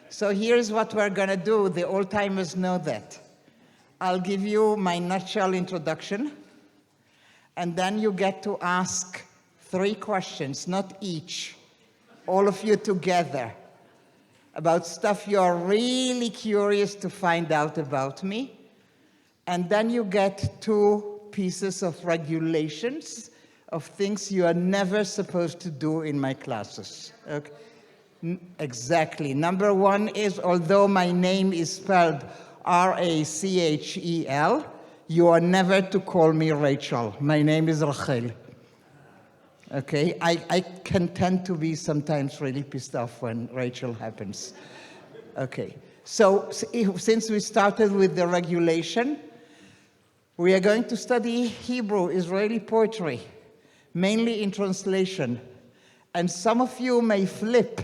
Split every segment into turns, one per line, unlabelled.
So here's what we're going to do. The old-timers know that. I'll give you my nutshell introduction, and then you get to ask 3 questions, not each, all of you together, about stuff you're really curious to find out about me. And then you get 2 pieces of regulations of things you are never supposed to do in my classes. Okay? Exactly. Number 1 is, although my name is spelled Rachel, you are never to call me Rachel. My name is Rachel. Okay? I can tend to be sometimes really pissed off when Rachel happens. Okay. So since we started with the regulation, we are going to study Hebrew, Israeli poetry, mainly in translation. And some of you may flip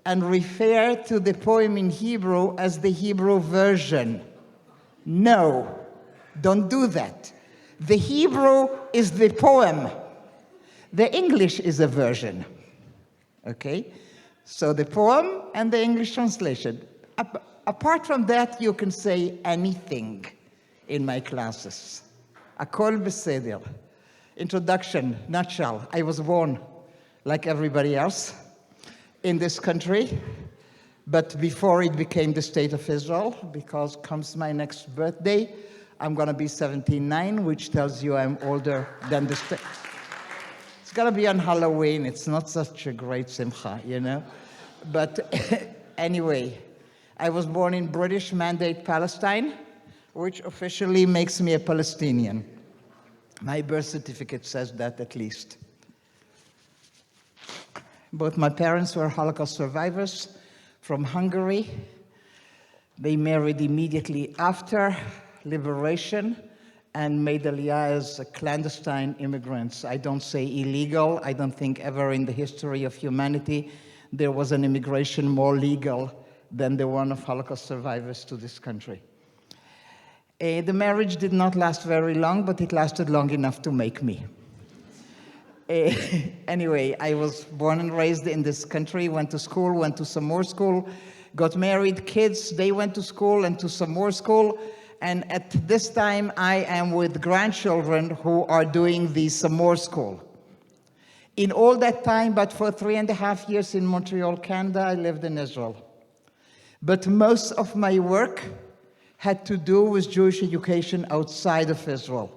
and refer to the poem in Hebrew as the Hebrew version. No, don't do that. The Hebrew is the poem. The English is a version. Okay? So the poem and the English translation. Apart from that, you can say anything in my classes. Akol beseder. Introduction, nutshell. I was born, like everybody else, in this country, but before it became the state of Israel, because comes my next birthday, I'm going to be 79, which tells you I'm older than the state. It's going to be on Halloween. It's not such a great simcha, you know? But anyway, I was born in British Mandate Palestine, which officially makes me a Palestinian. My birth certificate says that at least. Both my parents were Holocaust survivors from Hungary. They married immediately after liberation and made Aliyah as clandestine immigrants. I don't say illegal. I don't think ever in the history of humanity there was an immigration more legal than the one of Holocaust survivors to this country. The marriage did not last very long, but it lasted long enough to make me. Anyway, I was born and raised in this country, went to school, went to some more school, got married, kids, they went to school and to some more school. And at this time, I am with grandchildren who are doing the some more school. In all that time, but for 3.5 years in Montreal, Canada, I lived in Israel. But most of my work had to do with Jewish education outside of Israel.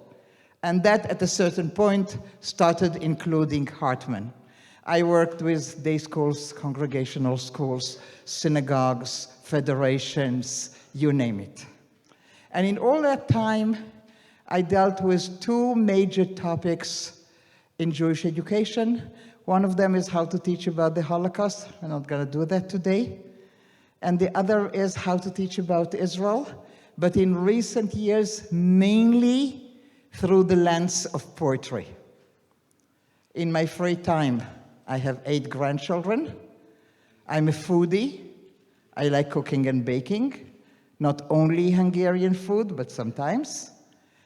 And that, at a certain point, started including Hartman. I worked with day schools, congregational schools, synagogues, federations, you name it. And in all that time, I dealt with 2 major topics in Jewish education. One of them is how to teach about the Holocaust. I'm not going to do that today. And the other is how to teach about Israel, but in recent years, mainly through the lens of poetry. In my free time, I have 8 grandchildren. I'm a foodie. I like cooking and baking, not only Hungarian food, but sometimes.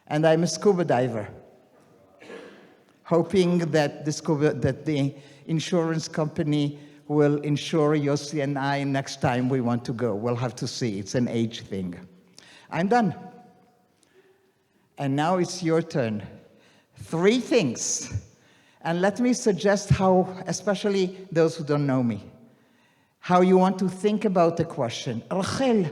And I'm a scuba diver, hoping that the insurance company will insure Yossi and I next time we want to go. We'll have to see. It's an age thing. I'm done. And now it's your turn. 3 things. And let me suggest how, especially those who don't know me, how you want to think about the question. Rachel,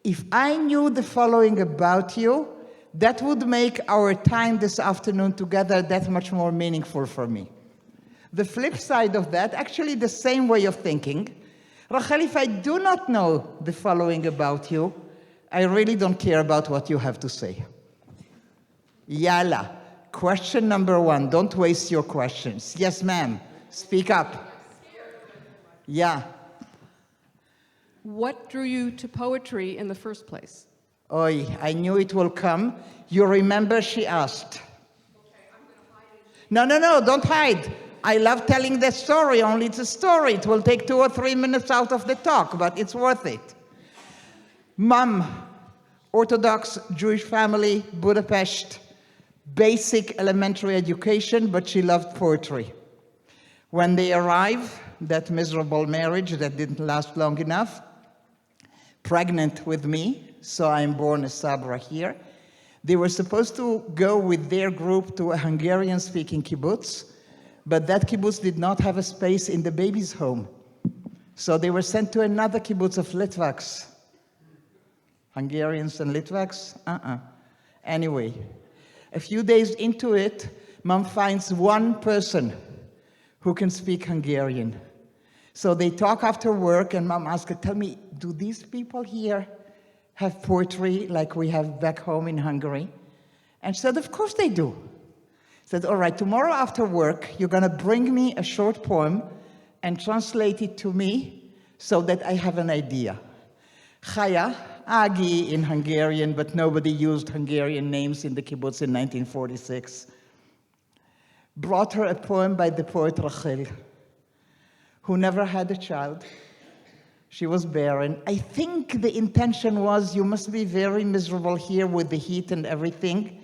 if I knew the following about you, that would make our time this afternoon together that much more meaningful for me. The flip side of that, actually the same way of thinking. Rachel, if I do not know the following about you, I really don't care about what you have to say. Yalla. Question number 1. Don't waste your questions. Yes, ma'am. Speak up. Yeah.
What drew you to poetry in the first place?
Oi, I knew it will come. You remember she asked. No, don't hide. I love telling the story, only it's a story. It will take 2 or 3 minutes out of the talk, but it's worth it. Mom, Orthodox Jewish family, Budapest, basic elementary education, but she loved poetry. When they arrived, that miserable marriage that didn't last long enough, pregnant with me, so I'm born a Sabra here. They were supposed to go with their group to a Hungarian-speaking kibbutz, but that kibbutz did not have a space in the baby's home. So they were sent to another kibbutz of Litvaks. Hungarians and Litvaks? Anyway, a few days into it, Mom finds one person who can speak Hungarian. So they talk after work, and Mom asks her, tell me, do these people here have poetry like we have back home in Hungary? And she said, of course they do. Said, all right, tomorrow after work, you're going to bring me a short poem and translate it to me so that I have an idea. Chaya, Agi in Hungarian, but nobody used Hungarian names in the kibbutz in 1946, brought her a poem by the poet Rachel, who never had a child. She was barren. I think the intention was, you must be very miserable here with the heat and everything,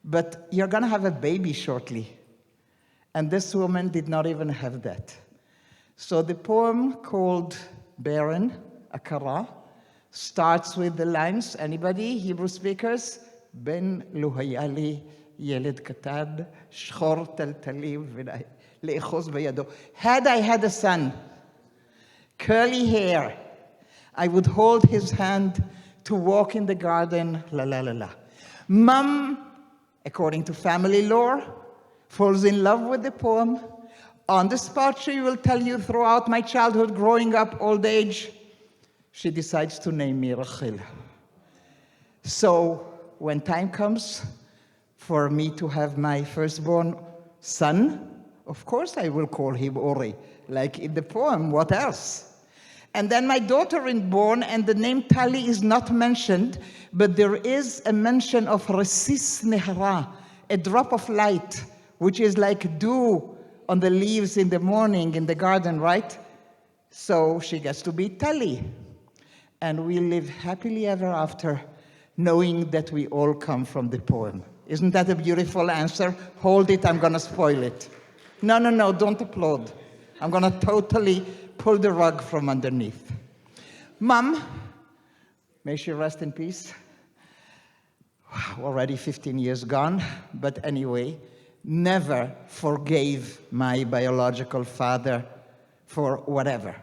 but you're going to have a baby shortly. And this woman did not even have that. So the poem called Barren, Akara, starts with the lines, anybody, Hebrew speakers? Ben luhayali yeled katad, shchor taltali le'echos bayado. Had I had a son, curly hair, I would hold his hand to walk in the garden, la la la la. Mom, according to family lore, falls in love with the poem. On the spot, she will tell you throughout my childhood, growing up, old age, she decides to name me Rachel. So when time comes for me to have my firstborn son, of course I will call him Ori, like in the poem, what else? And then my daughter is born, and the name Tali is not mentioned, but there is a mention of Resis Nehra, a drop of light, which is like dew on the leaves in the morning in the garden, right? So she gets to be Tali. And we live happily ever after, knowing that we all come from the poem. Isn't that a beautiful answer? Hold it, I'm going to spoil it. No, don't applaud. I'm going to totally pull the rug from underneath. Mom, may she rest in peace. Already 15 years gone, but anyway, never forgave my biological father for whatever.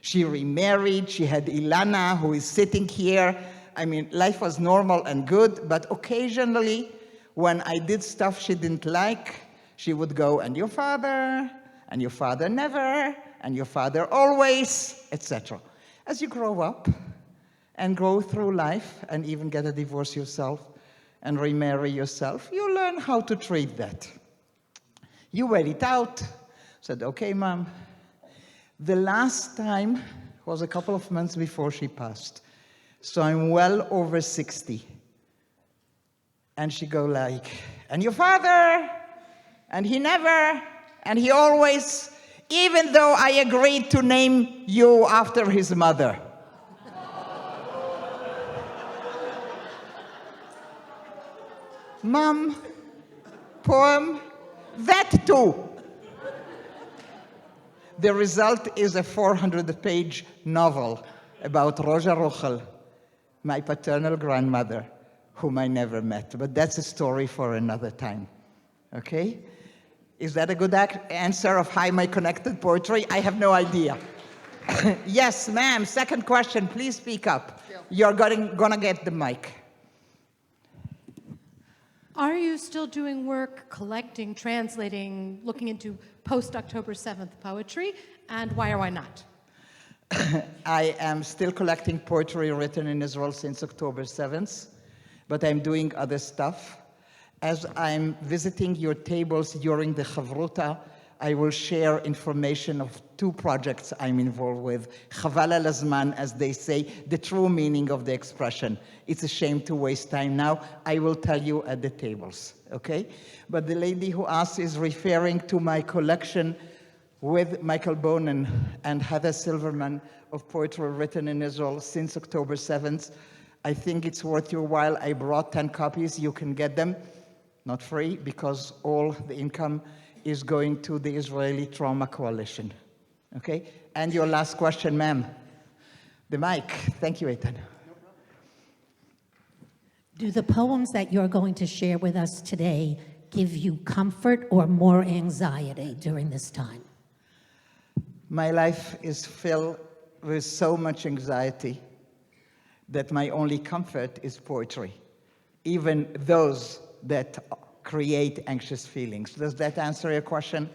She remarried, she had Ilana, who is sitting here. I mean, life was normal and good, but occasionally, when I did stuff she didn't like, she would go, and your father never, and your father always, etc. As you grow up and go through life and even get a divorce yourself and remarry yourself, you learn how to treat that. You wait it out, said, okay, Mom. The last time was a couple of months before she passed. So I'm well over 60. And she go like, and your father, and he never, and he always, even though I agreed to name you after his mother. Mom, poem, that too. The result is a 400-page novel about Roja Rochel, my paternal grandmother, whom I never met. But that's a story for another time, okay? Is that a good answer of how am I connected poetry? I have no idea. Yes, ma'am, second question, please speak up. You're gonna get the mic.
Are you still doing work, collecting, translating, looking into post-October 7th poetry, and why or why not?
I am still collecting poetry written in Israel since October 7th, but I'm doing other stuff. As I'm visiting your tables during the Chavruta, I will share information of 2 projects I'm involved with. Chaval al hazman, as they say, the true meaning of the expression. It's a shame to waste time now. I will tell you at the tables, okay? But the lady who asked is referring to my collection with Michael Bonin and Heather Silverman of poetry written in Israel since October 7th. I think it's worth your while. I brought 10 copies. You can get them, not free, because all the income is going to the Israeli Trauma Coalition. Okay? And your last question, ma'am. The mic. Thank you, Eitan.
Do the poems that you're going to share with us today give you comfort or more anxiety during this time?
My life is filled with so much anxiety that my only comfort is poetry, even those that create anxious feelings. Does that answer your question?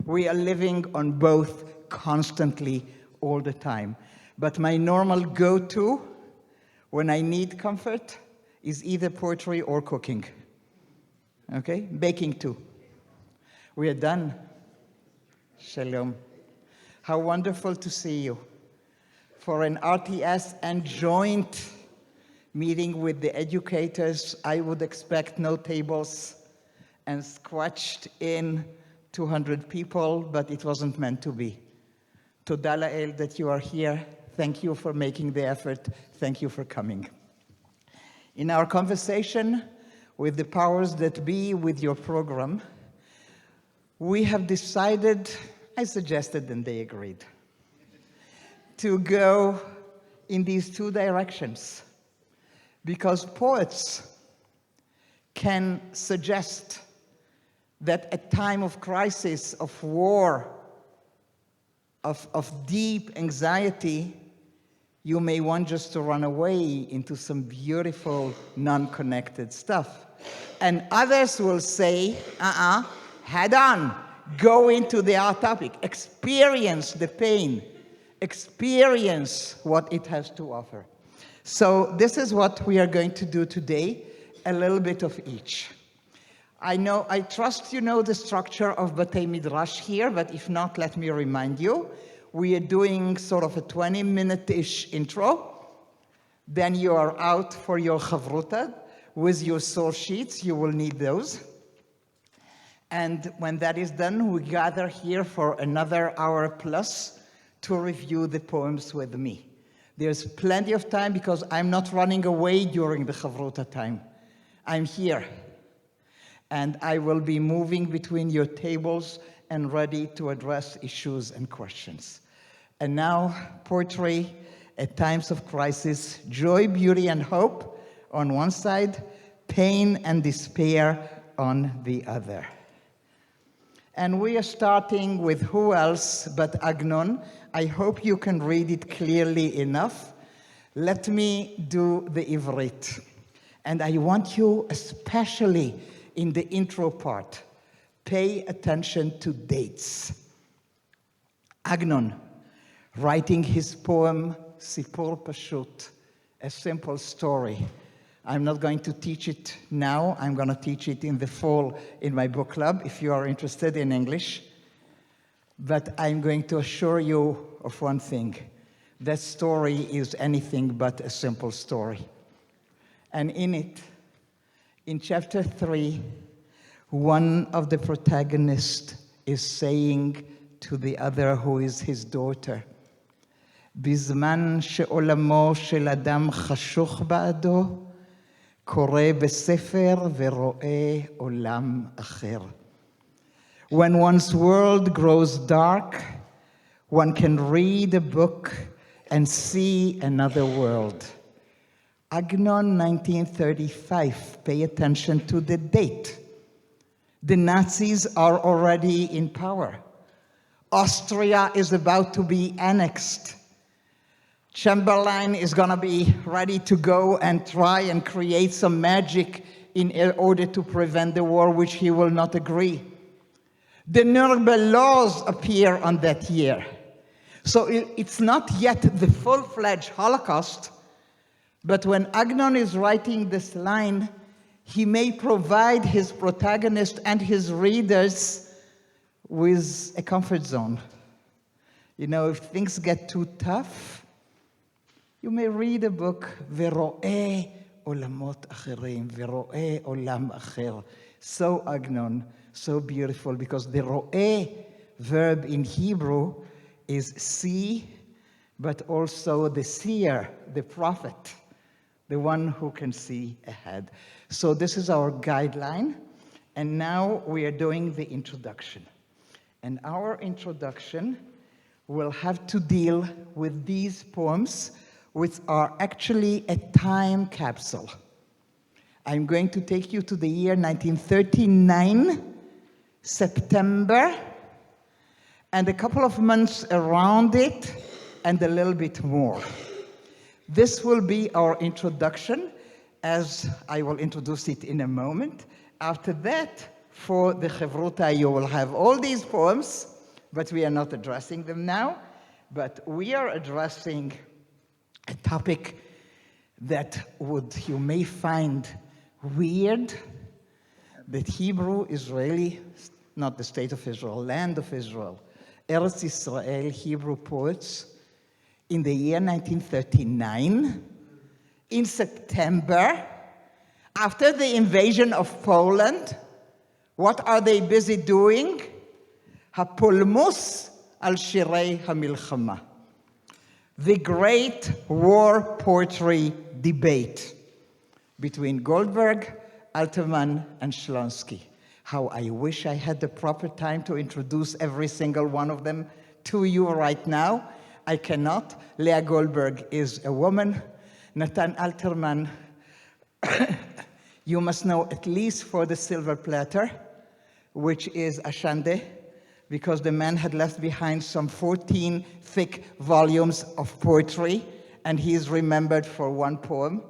We are living on both constantly, all the time. But my normal go-to when I need comfort is either poetry or cooking. Okay? Baking too. We are done. Shalom. How wonderful to see you. For an RTS and joint meeting with the educators, I would expect no tables and squashed in 200 people, but it wasn't meant to be. Toda La'el that you are here. Thank you for making the effort. Thank you for coming. In our conversation with the powers that be with your program, we have decided, I suggested and they agreed, to go in these two directions. Because poets can suggest that at time of crisis, of war, of deep anxiety, you may want just to run away into some beautiful, non-connected stuff. And others will say, head on, go into the art topic, experience the pain, experience what it has to offer. So this is what we are going to do today, a little bit of each. I trust you know the structure of Batei Midrash here, but if not, let me remind you. We are doing sort of a 20-minute-ish intro. Then you are out for your chavruta with your source sheets. You will need those. And when that is done, we gather here for another hour plus to review the poems with me. There's plenty of time because I'm not running away during the chavruta time. I'm here. And I will be moving between your tables and ready to address issues and questions. And now, poetry at times of crisis, joy, beauty, and hope on one side, pain and despair on the other. And we are starting with who else but Agnon. I hope you can read it clearly enough. Let me do the Ivrit. And I want you, especially in the intro part, pay attention to dates. Agnon, writing his poem, Sipur Pashut, a simple story. I'm not going to teach it now. I'm going to teach it in the fall in my book club, if you are interested in English. But I'm going to assure you of one thing. That story is anything but a simple story. And in it, in chapter 3, one of the protagonists is saying to the other, who is his daughter, בזמן שעולמו של אדם חשוך בעדו, קורא בספר ורואה עולם אחר. When one's world grows dark, one can read a book and see another world. Agnon, 1935. Pay attention to the date. The Nazis are already in power. Austria is about to be annexed. Chamberlain is going to be ready to go and try and create some magic in order to prevent the war, which he will not agree. The Nuremberg laws appear on that year. So it's not yet the full-fledged Holocaust, but when Agnon is writing this line, he may provide his protagonist and his readers with a comfort zone. You know, if things get too tough, you may read a book, ורואה עולמות אחרים, ורואה עולם אחר. So Agnon, so beautiful, because the ro'eh verb in Hebrew is see, but also the seer, the prophet, the one who can see ahead. So this is our guideline, and now we are doing the introduction. And our introduction will have to deal with these poems, which are actually a time capsule. I'm going to take you to the year 1939, September, and a couple of months around it, and a little bit more. This will be our introduction, as I will introduce it in a moment. After that, for the Chevruta, you will have all these poems, but we are not addressing them now. But we are addressing a topic that you may find weird, that Hebrew, Israeli, not the state of Israel, land of Israel, Eretz Israel, Hebrew poets, in the year 1939, in September, after the invasion of Poland, what are they busy doing? Hapulmus al shirei hamilchama, the great war poetry debate between Goldberg, Alterman, and Shlonsky. How I wish I had the proper time to introduce every single one of them to you right now. I cannot. Leah Goldberg is a woman. Natan Alterman, you must know at least for the silver platter, which is Ashande, because the man had left behind some 14 thick volumes of poetry, and he is remembered for one poem,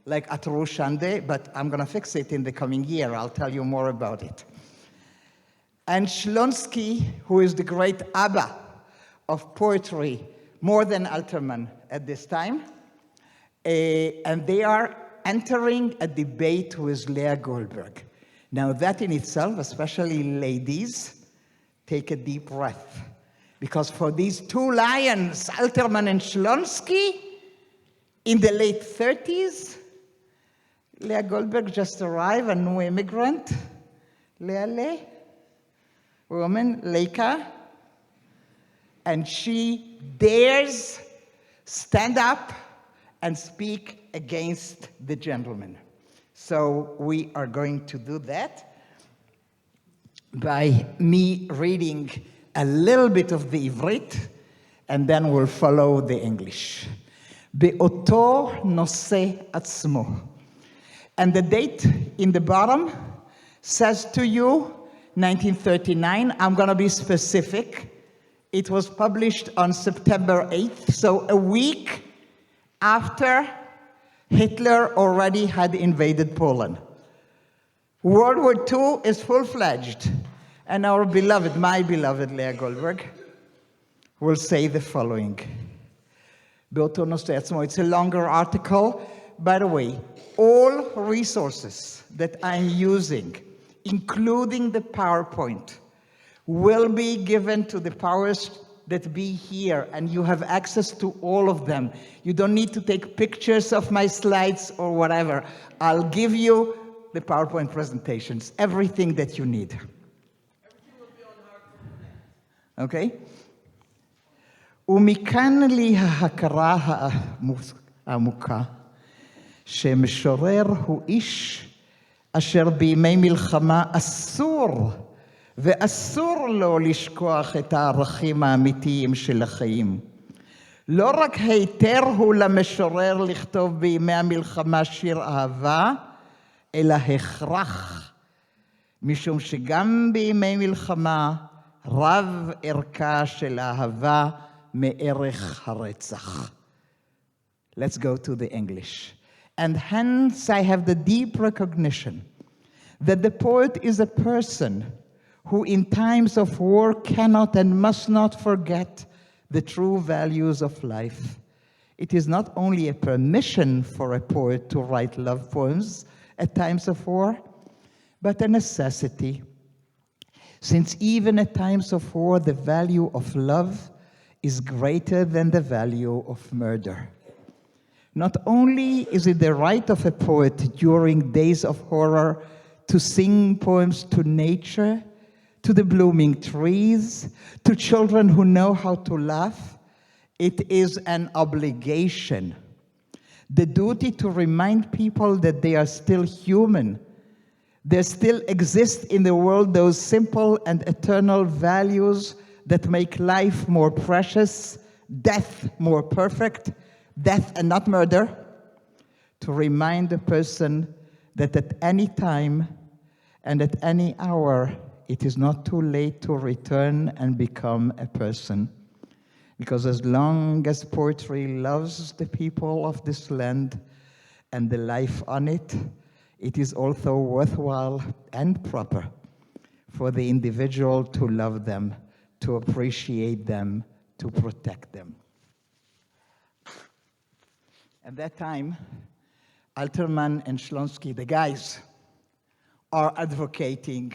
like Atru Shande, but I'm going to fix it in the coming year. I'll tell you more about it. And Shlonsky, who is the great Abba of poetry, more than Alterman at this time, and they are entering a debate with Leah Goldberg. Now that in itself, especially ladies, take a deep breath. Because for these two lions, Alterman and Shlonsky, in the late 30s, Leah Goldberg just arrived, a new immigrant. Leah, woman, Leica, and she dares stand up and speak against the gentleman. So we are going to do that by me reading a little bit of the Ivrit, and then we'll follow the English. באותו נושא עצמו. And the date in the bottom says to you 1939. I'm going to be specific. It was published on September 8th, so a week after Hitler already had invaded Poland. World War II is full-fledged, and our beloved, my beloved Leah Goldberg, will say the following. It's a longer article. By the way, all resources that I'm using, including the PowerPoint, will be given to the powers that be here, and you have access to all of them. You don't need to take pictures of my slides or whatever. I'll give you the PowerPoint presentations, everything that you need. Everything will be on Hartman. Okay? ומכאן לי ההכרה העמוקה שמשורר הוא איש אשר בימי מלחמה אסור ואסור לו לשכוח את הערכים האמיתיים של החיים. לא רק היתר הוא למשורר לכתוב בימי המלחמה שיר אהבה, אלא הכרח, משום שגם בימי מלחמה רב ערכה של אהבה מערך הרצח. Let's go to the English. And hence I have the deep recognition that the poet is a person who in times of war cannot and must not forget the true values of life. It is not only a permission for a poet to write love poems at times of war, but a necessity, since even at times of war the value of love is greater than the value of murder. Not only is it the right of a poet during days of horror to sing poems to nature, to the blooming trees, to children who know how to laugh, it is an obligation. The duty to remind people that they are still human. There still exist in the world those simple and eternal values that make life more precious, death more perfect, death and not murder, to remind a person that at any time and at any hour, it is not too late to return and become a person. Because as long as poetry loves the people of this land and the life on it, it is also worthwhile and proper for the individual to love them, to appreciate them, to protect them. At that time, Alterman and Shlonsky, the guys, are advocating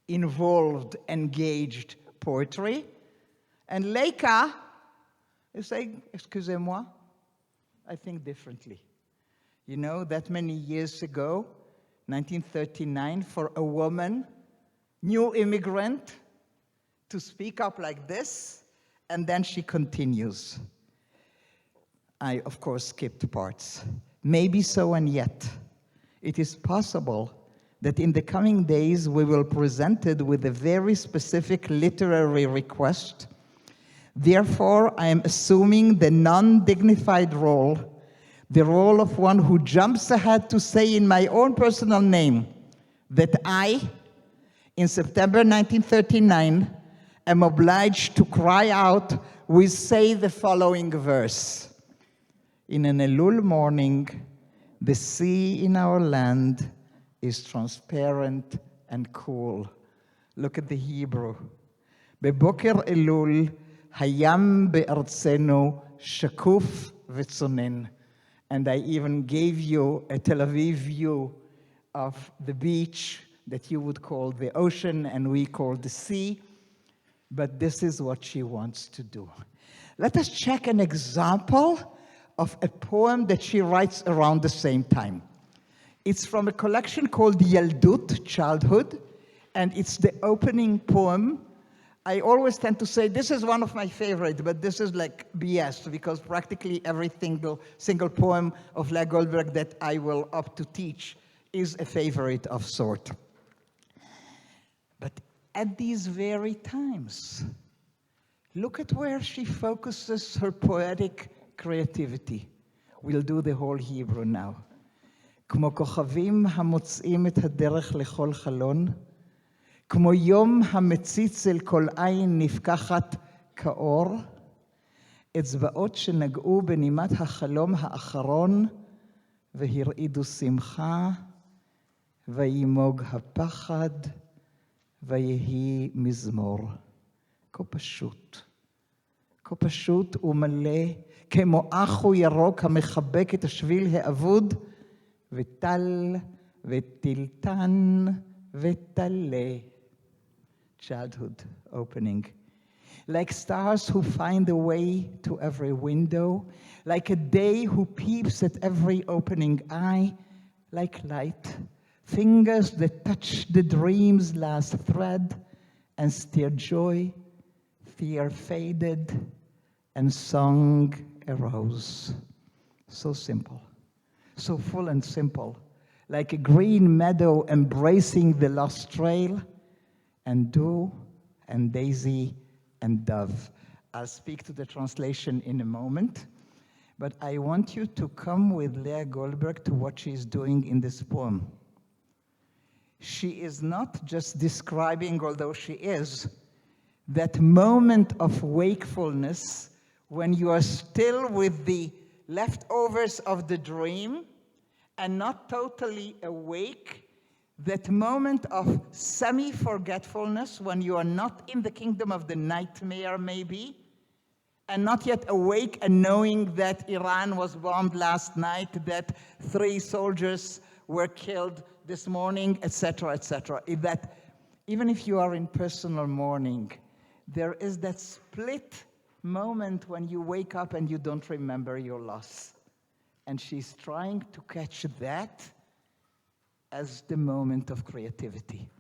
involved, engaged poetry. And Leika is saying, excusez-moi, I think differently. You know, that many years ago, 1939, for a woman, new immigrant, to speak up like this, and then she continues. I, of course, skipped parts. Maybe so, and yet, it is possible that in the coming days we will be presented with a very specific literary request. Therefore, I am assuming the non-dignified role, the role of one who jumps ahead to say in my own personal name that I, in September 1939, am obliged to cry out with, say, the following verse. In an Elul morning, the sea in our land is transparent and cool. Look at the Hebrew. Beboker Elul, hayam be'artzenu shakuf v'tzonen. And I even gave you a Tel Aviv view of the beach that you would call the ocean and we call the sea. But this is what she wants to do. Let us check an example of a poem that she writes around the same time. It's from a collection called Yaldut, Childhood, and it's the opening poem. I always tend to say this is one of my favorites, but this is like BS, because practically every single poem of Leah Goldberg that I will opt to teach is a favorite of sort. But at these very times, look at where she focuses her poetic creativity. We'll do the whole Hebrew now. כמו כוכבים המוצאים את הדרך לכל חלון, כמו יום המציץ אל כל עין נפקחת כאור, אצבעות שנגעו בנימת החלום האחרון, והרעידו שמחה, וימוג הפחד, ויהי מזמור. כה פשוט ומלא, כמו אחו ירוק המחבק את השביל האבוד, וטל וטלטן וטלה. Childhood opening. Like stars who find a way to every window, like a day who peeps at every opening eye, like light, fingers that touch the dream's last thread and stir joy, fear faded, and song arose. So simple. So full and simple, like a green meadow embracing the lost trail, and dew, and daisy, and dove. I'll speak to the translation in a moment, but I want you to come with Leah Goldberg to what she's doing in this poem. She is not just describing, although she is, that moment of wakefulness when you are still with the leftovers of the dream and not totally awake, that moment of semi-forgetfulness when you are not in the kingdom of the nightmare maybe, and not yet awake and knowing that Iran was bombed last night, that 3 soldiers were killed this morning, etc., etc. That even if you are in personal mourning, there is that split moment when you wake up and you don't remember your loss. And she's trying to catch that as the moment of creativity.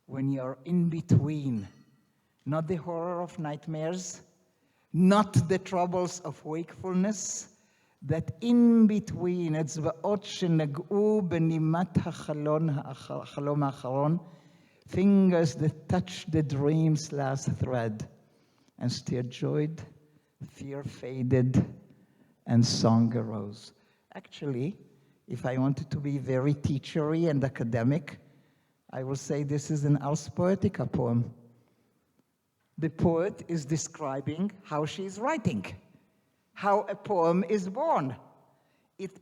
When you're in between, not the horror of nightmares, not the troubles of wakefulness, that in between, אצבעות שנגעו בנימת החלום האחרון, fingers that touch the dream's last thread, and stir joyed, fear faded, and song arose. Actually, if I wanted to be very teachery and academic, I will say this is an Ars Poetica poem. The poet is describing how she is writing, how a poem is born.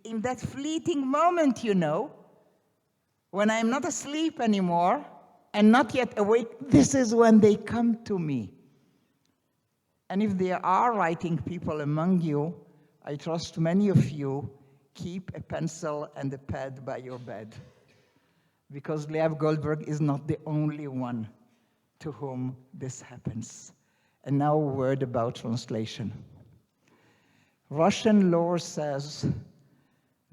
In that fleeting moment, you know, when I'm not asleep anymore and not yet awake, this is when they come to me. And if there are writing people among you, I trust many of you keep a pencil and a pad by your bed, because Leah Goldberg is not the only one to whom this happens. And now a word about translation. Russian law says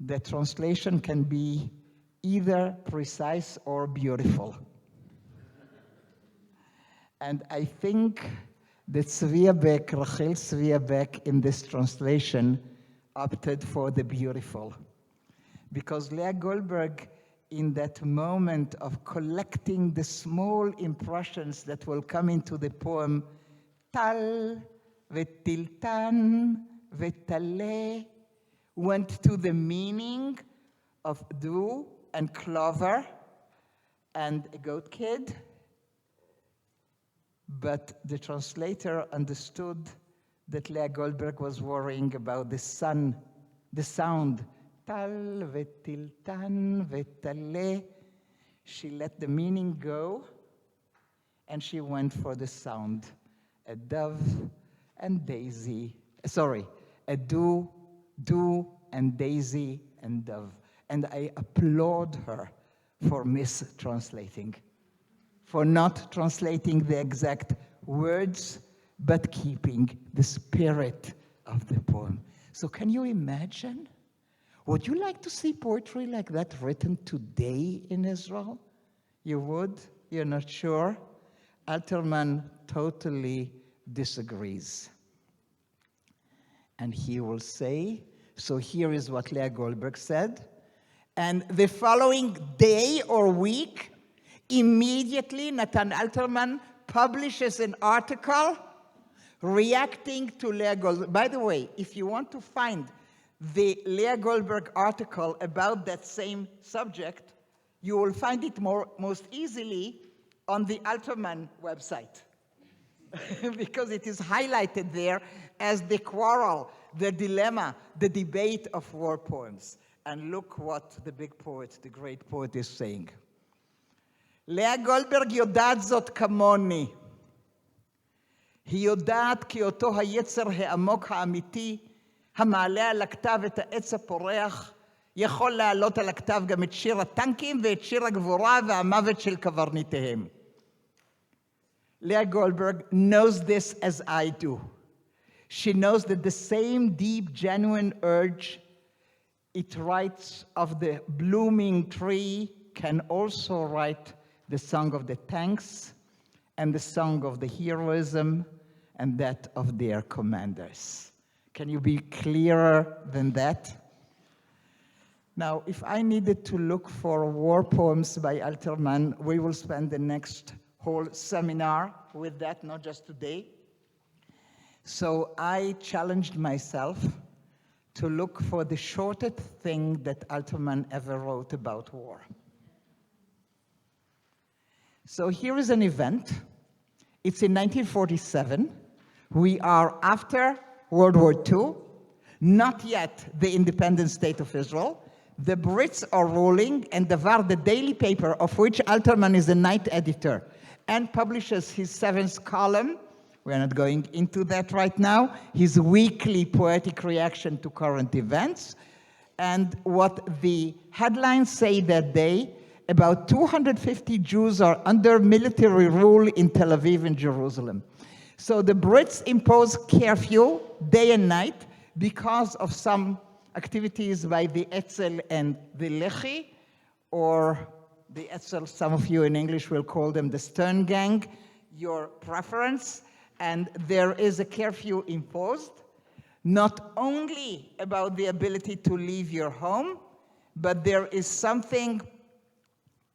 that translation can be either precise or beautiful. And I think that Rachel Sviabek in this translation opted for the beautiful. Because Leah Goldberg, in that moment of collecting the small impressions that will come into the poem, Tal, Vetiltan, Vetale, went to the meaning of dew and clover and a goat kid. But the translator understood that Leah Goldberg was worrying about the sun, the sound. Tal vetiltan vetale. She let the meaning go, and she went for the sound. A dove and daisy. Sorry, a dew and daisy and dove. And I applaud her for mistranslating, for not translating the exact words, but keeping the spirit of the poem. So can you imagine? Would you like to see poetry like that written today in Israel? You would? You're not sure? Alterman totally disagrees. And he will say, so here is what Leah Goldberg said, and the following day or week, immediately Natan Alterman publishes an article reacting to Leah Goldberg. By the way, if you want to find the Leah Goldberg article about that same subject, you will find it most easily on the Alterman website because it is highlighted there as the quarrel, the dilemma, the debate of war poems. And look what the big poet, the great poet, is saying. לאה גולדברג יודעת זאת כמוני. היא יודעת כי אותו היצר העמוק האמיתי, המעלה על הכתב את העץ הפורח, יכול להעלות על הכתב גם את שיר הטנקים ואת שיר הגבורה והמוות של קברניטיהם. Leah Goldberg knows this as I do. She knows that the same deep, genuine urge it writes of the blooming tree can also write the song of the tanks and the song of the heroism and that of their commanders. Can you be clearer than that? Now, if I needed to look for war poems by Alterman, we will spend the next whole seminar with that, not just today. So I challenged myself to look for the shortest thing that Alterman ever wrote about war. So here is an event. It's in 1947. We are after World War II, not yet the independent state of Israel. The Brits are ruling, and the daily paper, of which Alterman is the night editor, and publishes his 7th column. We're not going into that right now. His weekly poetic reaction to current events. And what the headlines say that day, about 250 Jews are under military rule in Tel Aviv and Jerusalem. So the Brits impose curfew day and night because of some activities by the Etzel and the Lehi, or the Etzel, some of you in English will call them the Stern Gang, your preference. And there is a curfew imposed, not only about the ability to leave your home, but there is something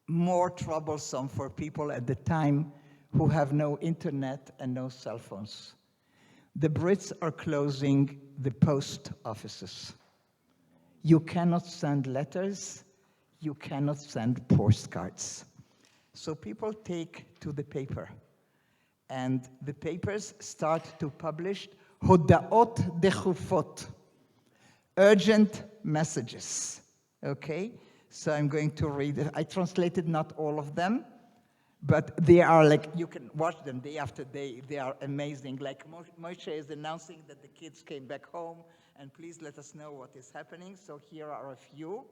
more troublesome for people at the time who have no internet and no cell phones. The Brits are closing the post offices. You cannot send letters, you cannot send postcards. So people take to the paper, and the papers start to publish Hodaot dechufot, urgent messages, okay? So I'm going to read, I translated not all of them, but they are like, you can watch them day after day, they are amazing. Like Moshe is announcing that the kids came back home, and please let us know what is happening. So here are a few.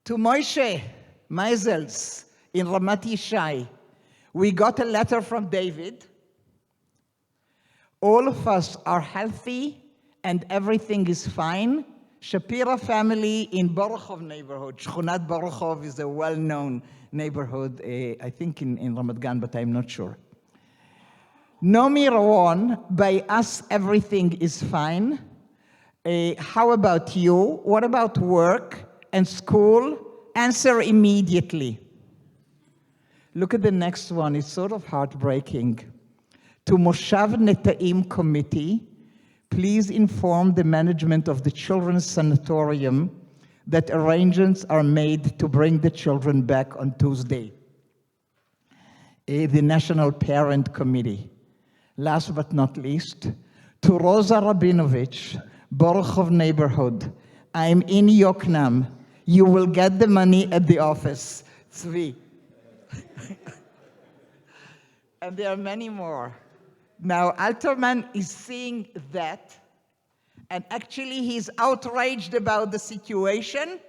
To Moshe Meisels in Ramat Yishai, we got a letter from David. All of us are healthy and everything is fine. Shapira family in Baruchov neighborhood. Shchunat Baruchov is a well-known neighborhood, I think in Ramat Gan, but I'm not sure. Nomi Ron, by us everything is fine. How about you? What about work and school? Answer immediately. Look at the next one, it's sort of heartbreaking. To Moshav Neta'im Committee, please inform the management of the Children's Sanatorium that arrangements are made to bring the children back on Tuesday. The National Parent Committee. Last but not least, to Rosa Rabinovich, Baruchov neighborhood. I'm in Yoknam. You will get the money at the office. Tzvi. And there are many more. Now, Alterman is seeing that, and actually he's outraged about the situation,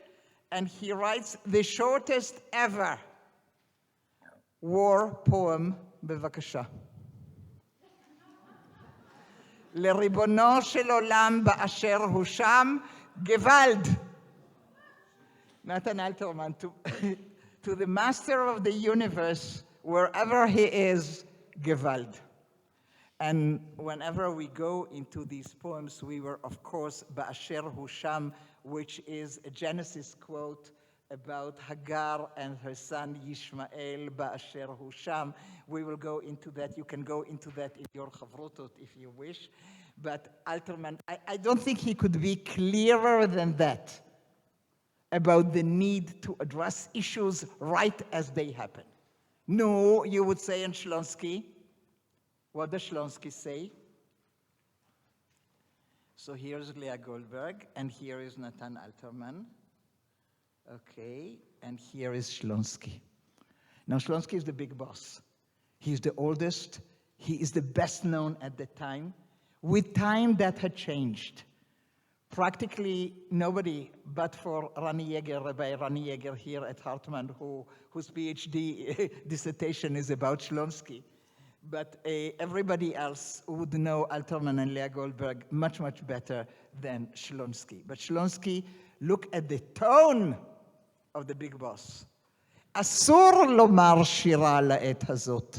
and he writes the shortest ever war poem, בבקשה. לריבונו של עולם באשר הוא שם, גוואלד. Nathan Alterman, to the master of the universe, wherever he is, Gewalt. And whenever we go into these poems, we were, of course, Ba'asher Husham, which is a Genesis quote about Hagar and her son Yishmael, Ba'asher Husham. We will go into that. You can go into that in your Chavrutot if you wish. But Alterman, I don't think he could be clearer than that about the need to address issues right as they happen. No, you would say in Shlonsky. What does Shlonsky say? So here's Leah Goldberg, and here is Nathan Alterman. Okay, and here is Shlonsky. Now Shlonsky is the big boss. He's the oldest. He is the best known at the time. With time, that had changed. Practically nobody, but for Rani Yeager, Rabbi Rani Yeager here at Hartman, whose PhD dissertation is about Shlonsky. But everybody else would know Alterman and Leah Goldberg much, much better than Shlonsky. But Shlonsky, look at the tone of the big boss. אסור לומר שירה לעת הזאת,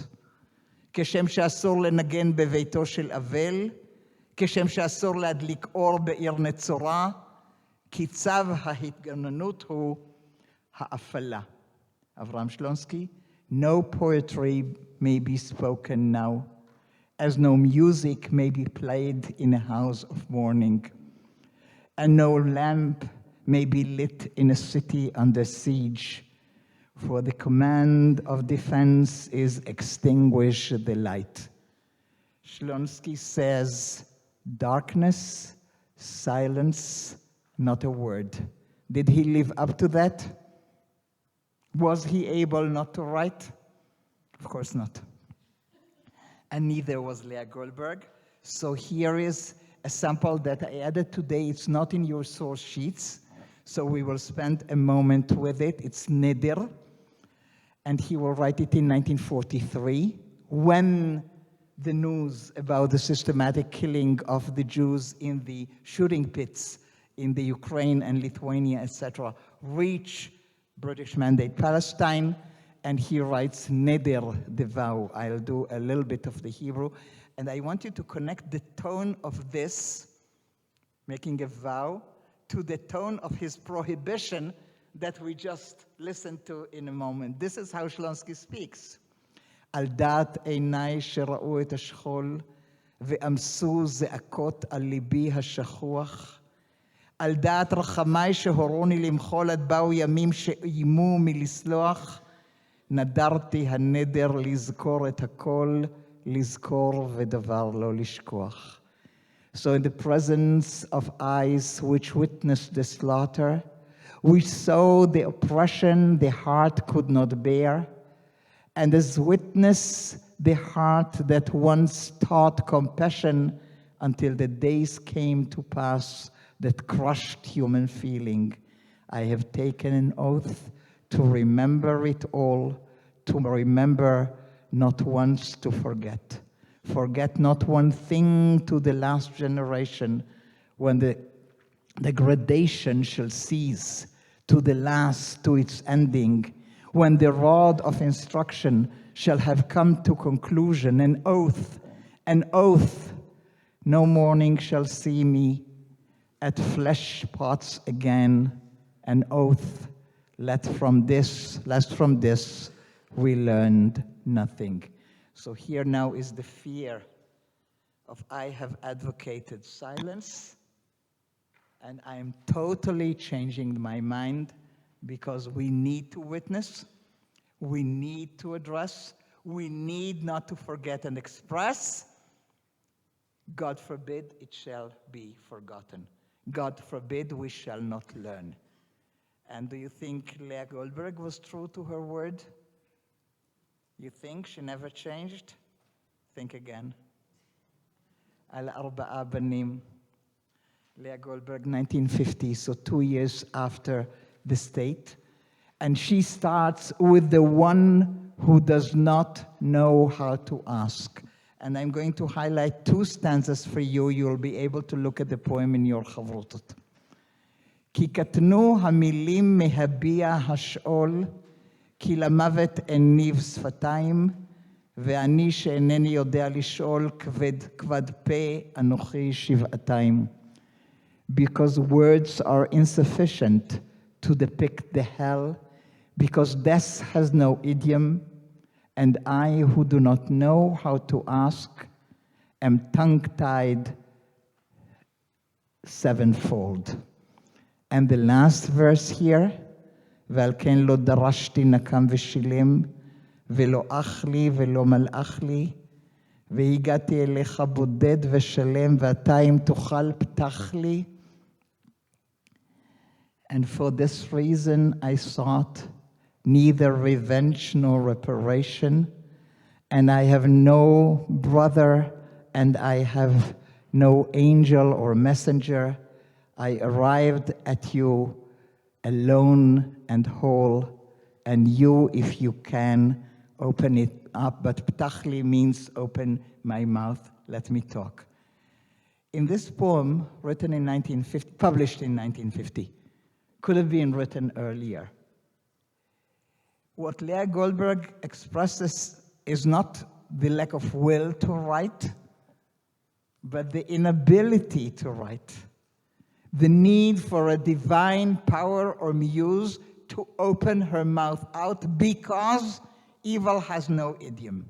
כשם שאסור לנגן בביתו של אבל, כשם שאסור להדליק אור בעיר נצורה, כי צו ההתגוננות הוא האפלה. אברהם שלונסקי, no poetry may be spoken now, as no music may be played in a house of mourning, and no lamp may be lit in a city under siege, for the command of defense is extinguish the light. Shlonsky says, darkness, silence, not a word. Did he live up to that? Was he able not to write? Of course not. And neither was Leah Goldberg. So here is a sample that I added today. It's not in your source sheets, so we will spend a moment with it. It's Neder, and he will write it in 1943, when the news about the systematic killing of the Jews in the shooting pits in the Ukraine and Lithuania, etc., reach British Mandate Palestine, and he writes Neder, the vow. I'll do a little bit of the Hebrew, and I want you to connect the tone of this, making a vow, to the tone of his prohibition that we just listened to in a moment. This is how Shlonsky speaks. על דעת עיניי שראו את השכול, ואמסו זעקות על ליבי השכוח, על דעת רחמי שהורוני למחול עד באו ימים שאיימו מלסלוח, נדרתי הנדר לזכור את הכל, לזכור ודבר לא לשכוח. So in the presence of eyes which witnessed the slaughter, we saw the oppression the heart could not bear, and as witness the heart that once taught compassion until the days came to pass that crushed human feeling, I have taken an oath to remember it all, to remember not once to forget. Forget not one thing to the last generation, when the degradation shall cease, to the last, to its ending, when the rod of instruction shall have come to conclusion, an oath, no morning shall see me at flesh pots again, an oath, lest from this we learned nothing. So here now is the fear of I have advocated silence, and I am totally changing my mind, because we need to witness, we need to address, we need not to forget and express. God forbid it shall be forgotten. God forbid we shall not learn. And do you think Leah Goldberg was true to her word? You think she never changed? Think again. Al-Arba'a Banim. Leah Goldberg, 1950, so 2 years after the state. And she starts with the one who does not know how to ask. And I'm going to highlight 2 stanzas for you. You'll be able to look at the poem in your chavrutot. כי קטנו המילים מהביע השאול, כי למוות הניב שפתיים, ואני שאינני יודע לשאול, כבד פה אנוכי שבעתיים. Because words are insufficient to depict the hell, because death has no idiom, and I, who do not know how to ask, am tongue-tied sevenfold. And the last verse here, ועל כן לא דרשתי נקם ושילם, ולא אח לי ולא מלאך לי, והגעתי אליך בודד ושלם, ואתה אם תוכל פתח לי. And for this reason I sought neither revenge nor reparation, and I have no brother, and I have no angel or messenger. I arrived at you alone and whole, and you, if you can, open it up. But ptachli means open my mouth, let me talk. In this poem, written in 1950, published in 1950, could have been written earlier. What Leah Goldberg expresses is not the lack of will to write, but the inability to write. The need for a divine power or muse to open her mouth out, because evil has no idiom.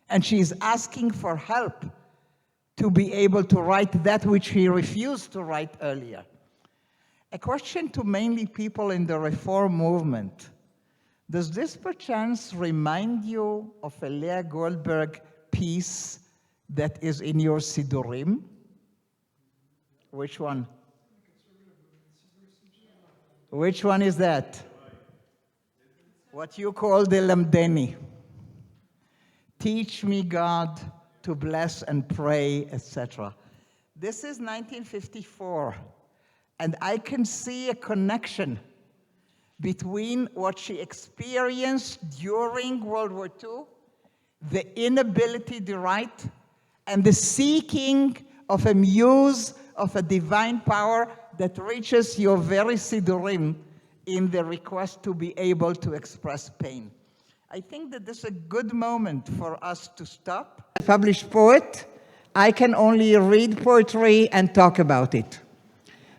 And she is asking for help to be able to write that which he refused to write earlier. A question to mainly people in the Reform movement: does this perchance remind you of a Leah Goldberg piece that is in your Sidurim? Which one? Which one is that? What you call the Lamdeni. Teach me, God, to bless and pray, etc. This is 1954, and I can see a connection between what she experienced during World War II, the inability to write, and the seeking of a muse, of a divine power that reaches your very Sidurim in the request to be able to express pain. I think that this is a good moment for us to stop. A published poet, I can only read poetry and talk about it.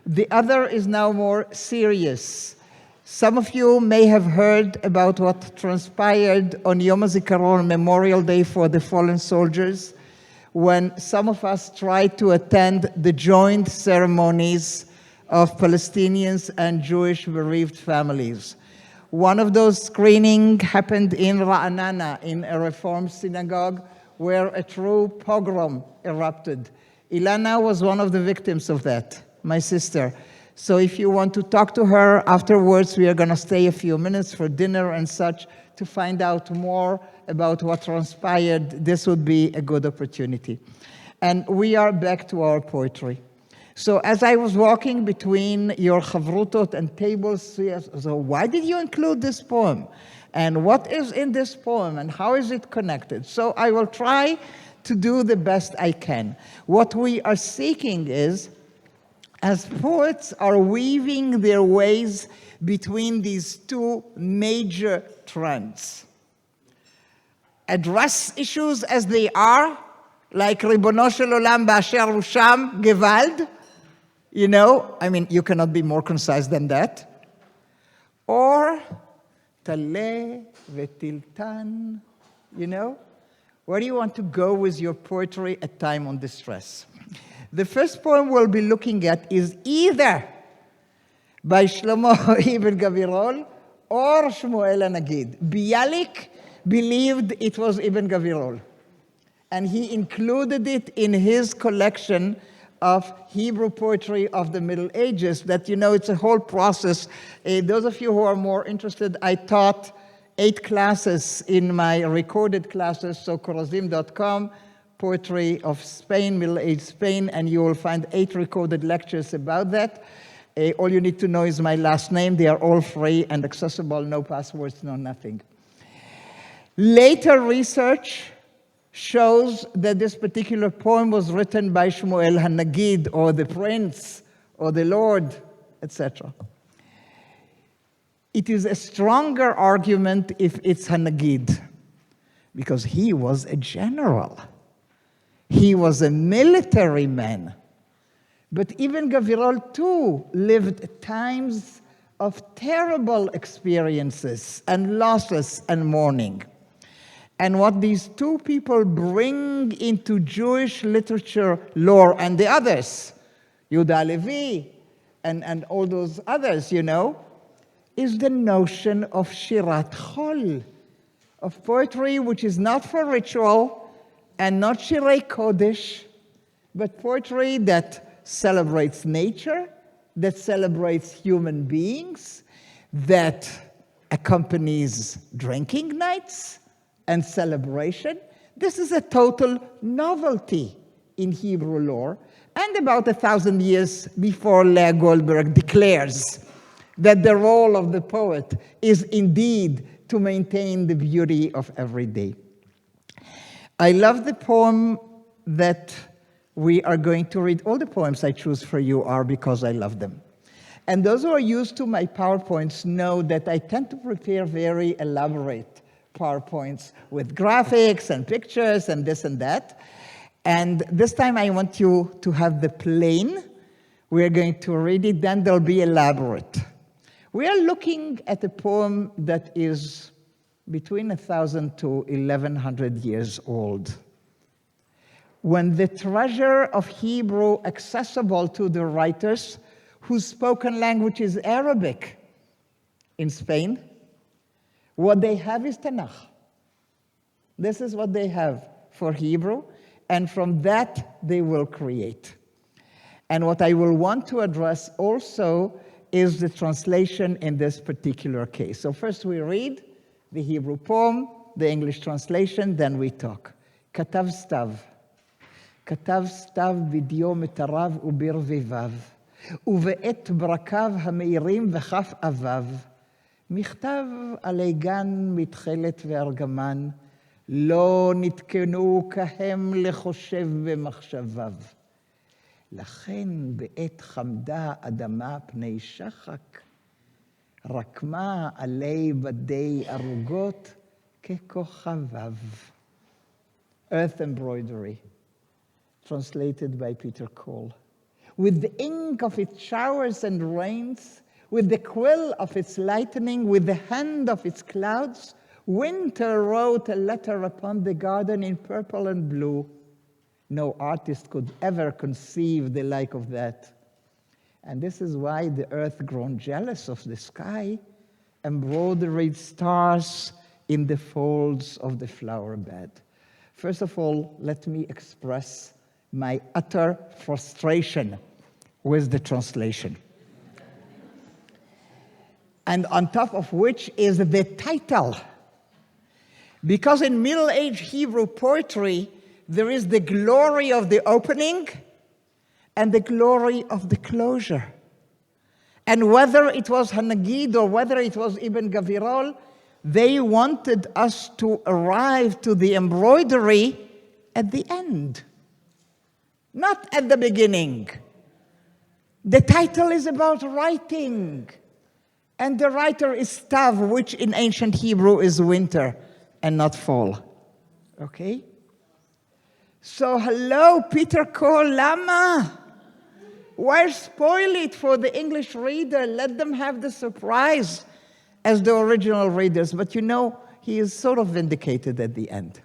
The other is now more serious. Some of you may have heard about what transpired on Yom HaZikaron, Memorial Day for the fallen soldiers, when some of us tried to attend the joint ceremonies of Palestinians and Jewish bereaved families. One of those screenings happened in Ra'anana, in a Reform synagogue, where a true pogrom erupted. Ilana was one of the victims of that, my sister. So if you want to talk to her afterwards, we are going to stay a few minutes for dinner and such to find out more about what transpired. This would be a good opportunity. And we are back to our poetry. So as I was walking between your chavrutot and tables, so why did you include this poem? And what is in this poem? And how is it connected? So I will try to do the best I can. What we are seeking is, as poets are weaving their ways between these two major trends, address issues as they are, like Ribono shel Olam ba'asher hu sham gewalt, you know, I mean, you cannot be more concise than that. Or taleh vetiltan, you know? Where do you want to go with your poetry at time on distress? The first poem we'll be looking at is either by Shlomo ibn Gabirol or Shmuel HaNagid. Bialik believed it was Ibn Gabirol, and he included it in his collection of Hebrew poetry of the Middle Ages. That, you know, it's a whole process. Those of you who are more interested, I taught 8 classes in my recorded classes, so Korazim.com, Poetry of Spain, Middle Age Spain, and you will find 8 recorded lectures about that. All you need to know is my last name. They are all free and accessible, no passwords, no nothing. Later research shows that this particular poem was written by Shmuel HaNagid, or the prince, or the lord, etc. It is a stronger argument if it's HaNagid, because he was a general. He was a military man. But even Gabirol too lived times of terrible experiences and losses and mourning. And what these two people bring into Jewish literature lore, and the others, Yehuda Levi and all those others, you know, is the notion of Shirat Chol, of poetry which is not for ritual and not Shirei Kodesh, but poetry that celebrates nature, that celebrates human beings, that accompanies drinking nights and celebration. This is a total novelty in Hebrew lore, and about 1,000 years before Leah Goldberg declares that the role of the poet is indeed to maintain the beauty of every day. I love the poem that we are going to read. All the poems I choose for you are because I love them. And those who are used to my PowerPoints know that I tend to prepare very elaborate PowerPoints with graphics and pictures and this and that. And this time I want you to have the plain. We're going to read it, then there'll be elaborate. We are looking at a poem that is between 1,000 to 1,100 years old. When the treasure of Hebrew accessible to the writers whose spoken language is Arabic in Spain, what they have is Tanakh. This is what they have for Hebrew, and from that they will create. And what I will want to address also is the translation in this particular case. So first we read the Hebrew poem, the English translation, then we talk. כתב סתיו, כתב סתיו בדיו מטריו וברביביו, ובעת ברקיו המאירים וכף אביו, מכתב עלי גן מתכלת וארגמן, לא נתקנו כהם לחושב במחשביו. לכן בעת חמדה אדמה פני שחק, רקמה עלי בדי ערוגות ככוכביו. Earth embroidery, translated by Peter Cole. With the ink of its showers and rains, with the quill of its lightning, with the hand of its clouds, winter wrote a letter upon the garden in purple and blue. No artist could ever conceive the like of that. And this is why the earth, grown jealous of the sky, embroidered stars in the folds of the flower bed. First of all, let me express my utter frustration with the translation. And on top of which is the title. Because in Middle Age Hebrew poetry, there is the glory of the opening and the glory of the closure. And whether it was Hanagid or whether it was Ibn Gabirol, they wanted us to arrive to the embroidery at the end, not at the beginning. The title is about writing, and the writer is Stav, which in ancient Hebrew is winter and not fall. Okay? So hello, Peter Cole, Lama. Why spoil it for the English reader? Let them have the surprise as the original readers. But you know, he is sort of vindicated at the end.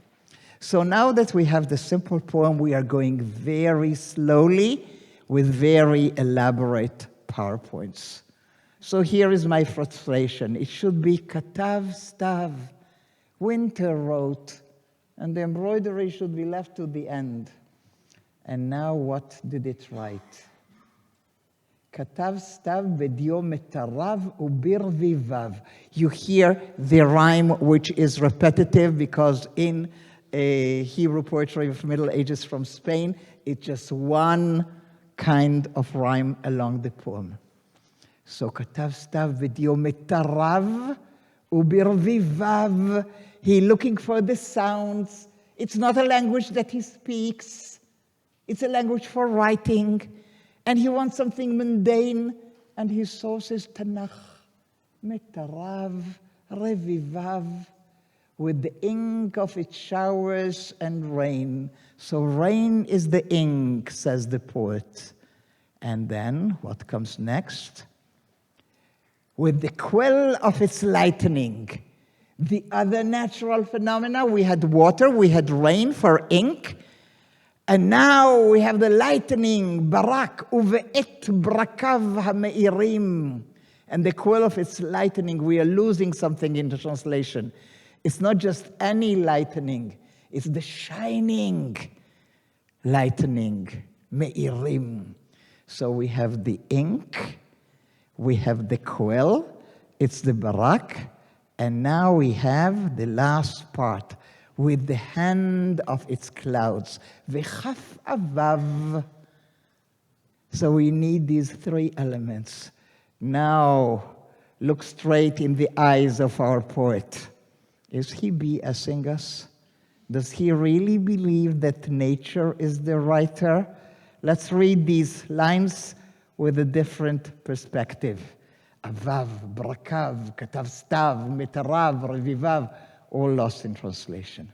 So now that we have the simple poem, we are going very slowly with very elaborate PowerPoints. So here is my frustration. It should be Katav Stav, winter wrote, and the embroidery should be left to the end. And now what did it write? Katav Stav bedio metarav ubirvivav. You hear the rhyme, which is repetitive because in Hebrew poetry of Middle Ages from Spain, it's just one kind of rhyme along the poem. So Katav Stav bedio metarav ubirvivav. He looking for the sounds. It's not a language that he speaks. It's a language for writing. And he wants something mundane, and his source is Tanakh, Metarav, Revivav, with the ink of its showers and rain. So rain is the ink, says the poet. And then, what comes next? With the quell of its lightning. The other natural phenomena, we had water, we had rain for ink, and now we have the lightning, barak, uve'et brakav ha'me'irim. And the quell of its lightning, we are losing something in the translation. It's not just any lightning, it's the shining lightning, me'irim. So we have the ink, we have the quell, it's the barak, and now we have the last part, with the hand of its clouds. V'chaf avav. So we need these three elements. Now, look straight in the eyes of our poet. Is he BSing us? Does he really believe that nature is the writer? Let's read these lines with a different perspective. Avav, brakav, katav stav, metarav, revivav, all lost in translation.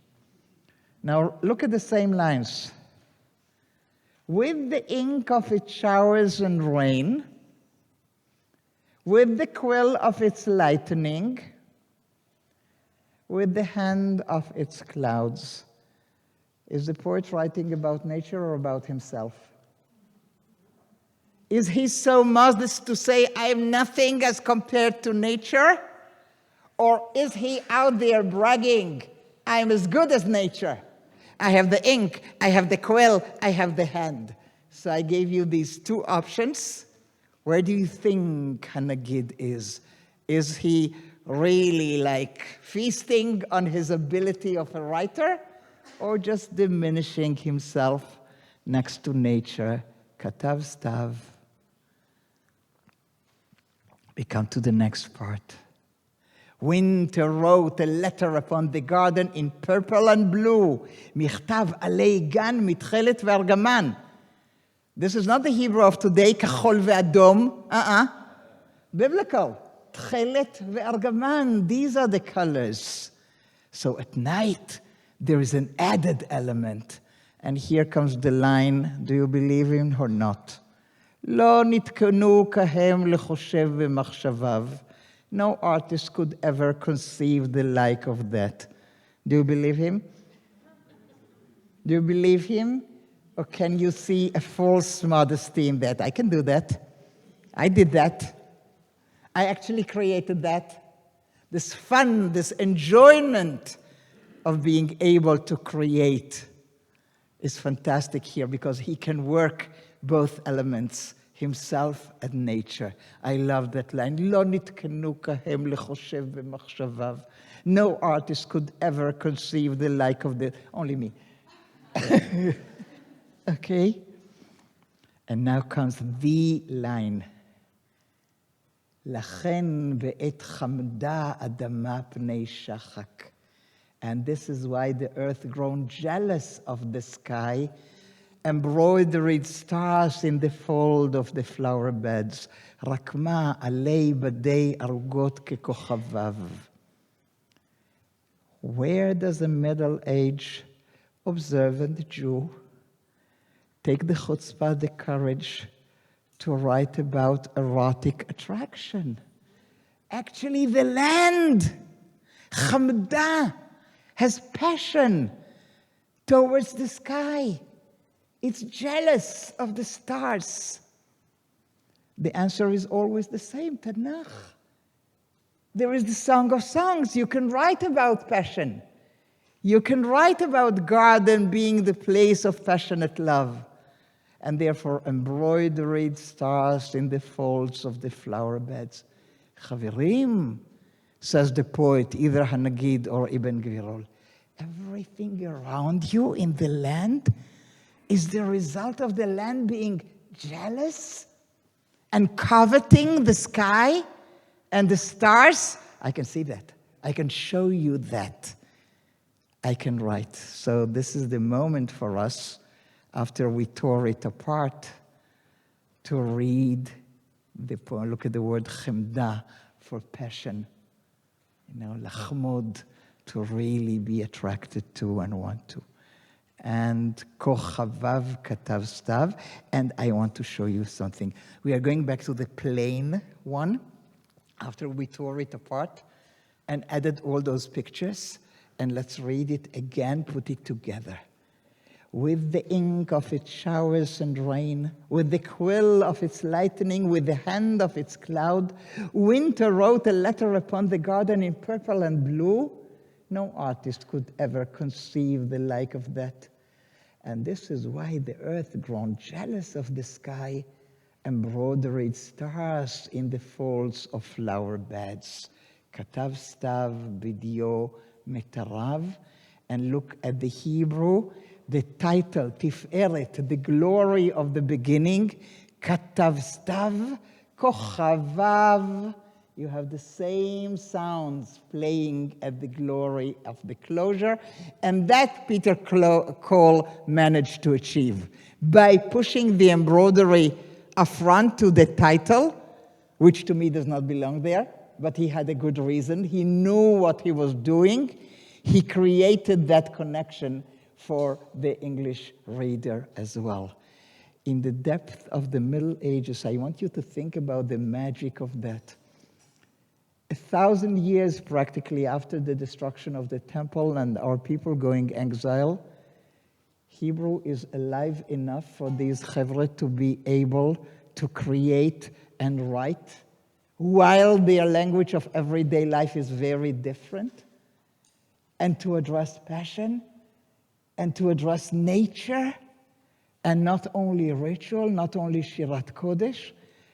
Now look at the same lines. With the ink of its showers and rain, with the quill of its lightning, with the hand of its clouds. Is the poet writing about nature or about himself? Is he so modest to say, I am nothing as compared to nature? Or is he out there bragging, I'm as good as nature? I have the ink, I have the quill, I have the hand. So I gave you these two options. Where do you think Hanagid is? Is he really like feasting on his ability of a writer, or just diminishing himself next to nature? Katav Stav. We come to the next part. Winter wrote a letter upon the garden in purple and blue. Michtav alei gan mitchelet ve'argaman. This is not the Hebrew of today, kachol ve'adom. Biblical. Tchelet ve'argaman. These are the colors. So at night, there is an added element. And here comes the line, do you believe him or not? Lo nitkanu kahem lechoshev ve'machshavav. No artist could ever conceive the like of that. Do you believe him? Do you believe him? Or can you see a false modesty in that? I can do that. I did that. I actually created that. This fun, this enjoyment of being able to create is fantastic here because he can work both elements, himself and nature. I love that line. "לא נתקנו כהם לחושב במחשביו." No artist could ever conceive the like of the, only me. Okay? And now comes the line. לכן בעת חמדה אדמה פני שחק. And this is why the earth grown jealous of the sky, embroidered stars in the fold of the flower beds, רקמה עלי בדי ערוגות ככוכביו. Where does a middle-aged, observant Jew take the chutzpah, the courage, to write about erotic attraction? Actually, the land, Chamda, has passion towards the sky. It's jealous of the stars. The answer is always the same, Tanakh. There is the Song of Songs. You can write about passion. You can write about garden being the place of passionate love, and therefore embroidered stars in the folds of the flower beds. Chavirim, says the poet, either Hanagid or Ibn Gabirol, everything around you in the land is the result of the land being jealous and coveting the sky and the stars. I can see that. I can show you that. I can write. So this is the moment for us, after we tore it apart, to read the poem. Look at the word chemda, for passion. You know, lachmod, to really be attracted to and want to. And kochavav katav stav. And I want to show you something. We are going back to the plain one, after we tore it apart and added all those pictures. And let's read it again, put it together. With the ink of its showers and rain, with the quill of its lightning, with the hand of its cloud, winter wrote a letter upon the garden in purple and blue. No artist could ever conceive the like of that. And this is why the earth, grown jealous of the sky, embroidered stars in the folds of flower beds. Katav stav b'dio metarav. And look at the Hebrew, the title, Tiferet, the glory of the beginning, Katav stav, kochavav. You have the same sounds playing at the glory of the closure, and that Peter Cole managed to achieve by pushing the embroidery affront to the title, which to me does not belong there, but he had a good reason. He knew what he was doing. He created that connection for the English reader as well. In the depth of the Middle Ages, I want you to think about the magic of that. 1,000 years practically after the destruction of the temple and our people going exile, Hebrew is alive enough for these chevra to be able to create and write, while their language of everyday life is very different, and to address passion, and to address nature, and not only ritual, not only Shirat Kodesh,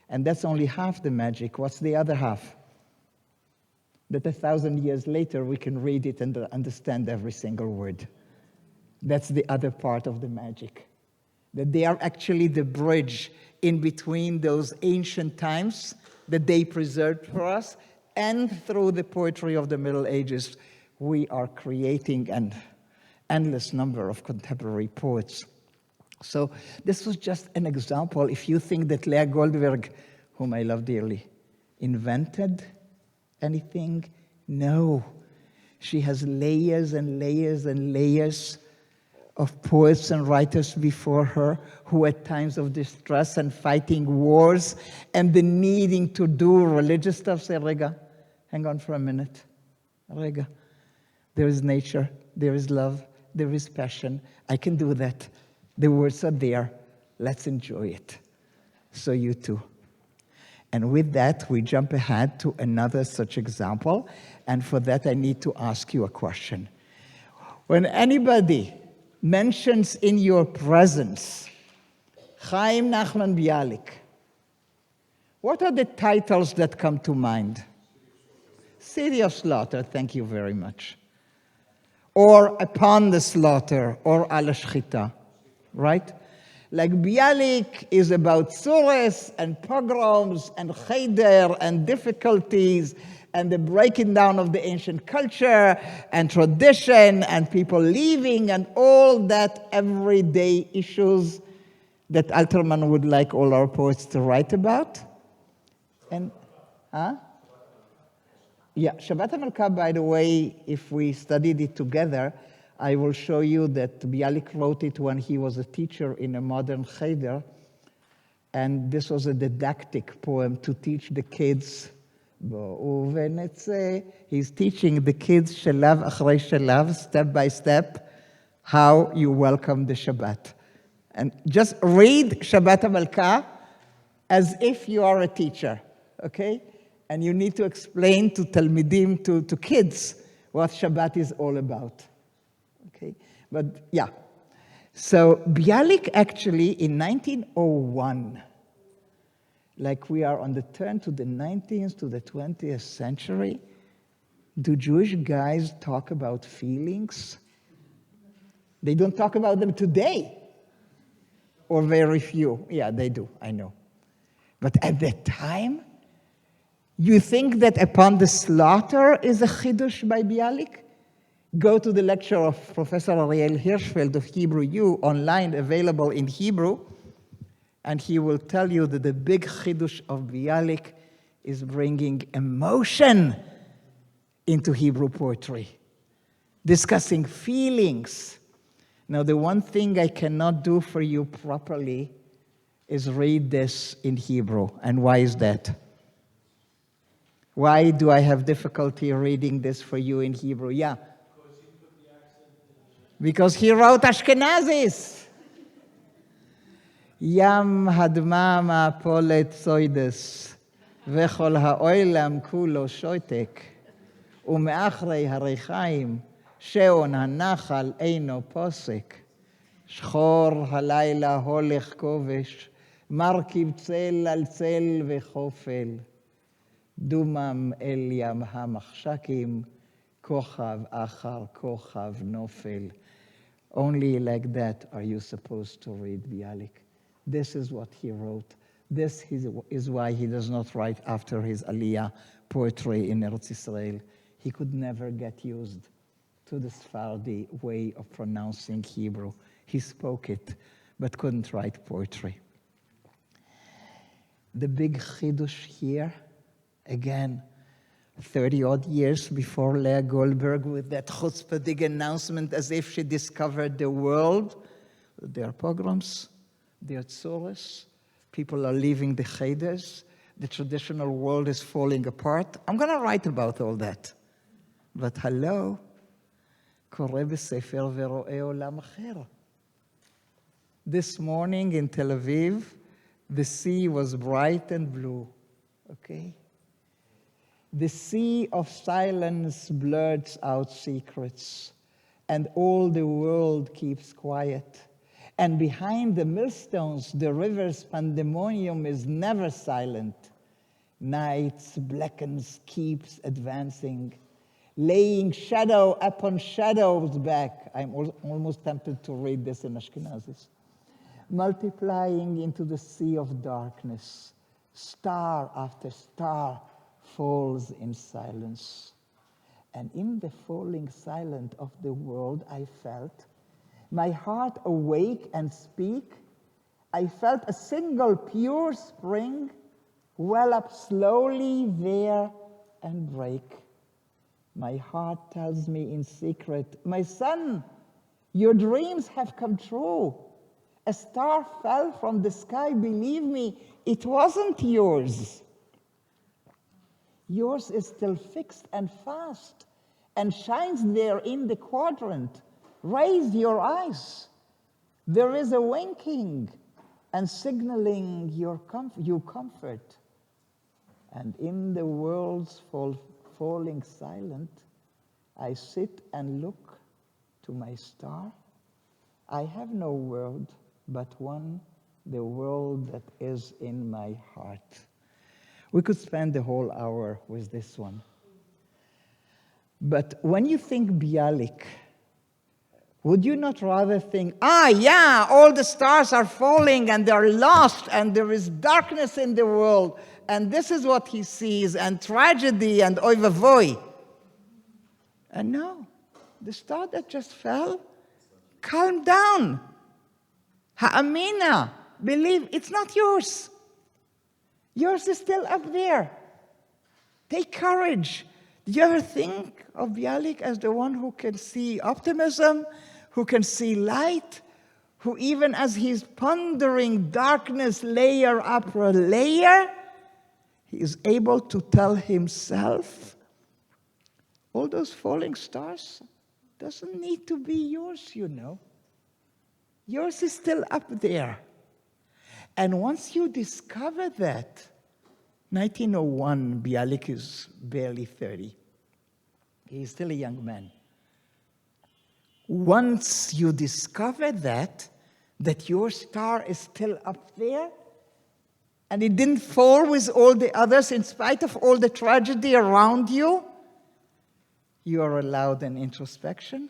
and that's only half the magic. What's the other half? That 1,000 years later we can read it and understand every single word. That's the other part of the magic. That they are actually the bridge in between those ancient times that they preserved for us, and through the poetry of the Middle Ages, we are creating an endless number of contemporary poets. So this was just an example. If you think that Leah Goldberg, whom I love dearly, invented anything, no. She has layers and layers and layers of poets and writers before her who at times of distress and fighting wars and the needing to do religious stuff say, Rega, hang on for a minute. Rega, there is nature, there is love, there is passion. I can do that. The words are there. Let's enjoy it. So you too. And with that, we jump ahead to another such example. And for that, I need to ask you a question. When anybody mentions in your presence Chaim Nachman Bialik, what are the titles that come to mind? City of Slaughter, thank you very much. Or Upon the Slaughter, or Al Shchita, right? Like Bialik is about Sures and pogroms and cheder and difficulties and the breaking down of the ancient culture and tradition and people leaving and all that everyday issues that Alterman would like all our poets to write about. And, yeah, Shabbat HaMelkah, by the way, if we studied it together, I will show you that Bialik wrote it when he was a teacher in a modern cheder, and this was a didactic poem to teach the kids. He's teaching the kids shalav achrei shalav, step by step, how you welcome the Shabbat. And just read Shabbat HaMelkah as if you are a teacher, okay? And you need to explain to Talmidim, to kids, what Shabbat is all about. Okay, but yeah. So Bialik actually in 1901, like we are on the turn to the 19th to the 20th century, do Jewish guys talk about feelings? They don't talk about them today, or very few. Yeah, they do, I know. But at that time, you think that Upon the Slaughter is a chidush by Bialik? Go to the lecture of Professor Ariel Hirschfeld of Hebrew U, online, available in Hebrew, and he will tell you that the big chidush of Bialik is bringing emotion into Hebrew poetry, discussing feelings. Now, the one thing I cannot do for you properly is read this in Hebrew. And why is that? Why do I have difficulty reading this for you in Hebrew? Yeah. Because he wrote Ashkenazis. Yam hadmam apolet soides, vechol ha'olam kulo shoitek, umeachrei harechaim, sheon hanachal eino posek, shchor halayla holech kovesh, markib tzel al tzel vechofel, dumam el yam hamachshakim, kochav achar kochav nofel. Only like that are you supposed to read Bialik. This is what he wrote. This is why he does not write after his Aliyah poetry in Eretz Israel. He could never get used to the Sephardi way of pronouncing Hebrew. He spoke it, but couldn't write poetry. The big chidush here, again, 30-odd years before Leah Goldberg with that chutzpahdik announcement as if she discovered the world. There are pogroms, there are tzores, people are leaving the cheders, the traditional world is falling apart. I'm going to write about all that. But hello, קורא בספר ורואה עולם אחר. This morning in Tel Aviv, the sea was bright and blue, okay? The sea of silence blurts out secrets, and all the world keeps quiet. And behind the millstones, the river's pandemonium is never silent. Nights blackens, keeps advancing, laying shadow upon shadows back. I'm almost tempted to read this in Ashkenazis. Multiplying into the sea of darkness, star after star falls in silence. And in the falling silence of the world, I felt my heart awake and speak. I felt a single pure spring well up slowly there and break. My heart tells me in secret, my son, your dreams have come true. A star fell from the sky, believe me, it wasn't yours. Yours is still fixed and fast and shines there in the quadrant. Raise your eyes. There is a winking and signaling you comfort. And in the world's falling silent, I sit and look to my star. I have no world but one, the world that is in my heart. We could spend the whole hour with this one. But when you think Bialik, would you not rather think, all the stars are falling and they're lost and there is darkness in the world and this is what he sees and tragedy and oy vavoy. And no, the star that just fell, calm down. Ha'amina, believe it's not yours. Yours is still up there. Take courage. Do you ever think of Bialik as the one who can see optimism, who can see light, who even as he's pondering darkness layer after layer, he is able to tell himself, all those falling stars doesn't need to be yours, you know. Yours is still up there. And once you discover that, 1901, Bialik is barely 30. He's still a young man. Once you discover that your star is still up there, and it didn't fall with all the others in spite of all the tragedy around you, you are allowed an introspection.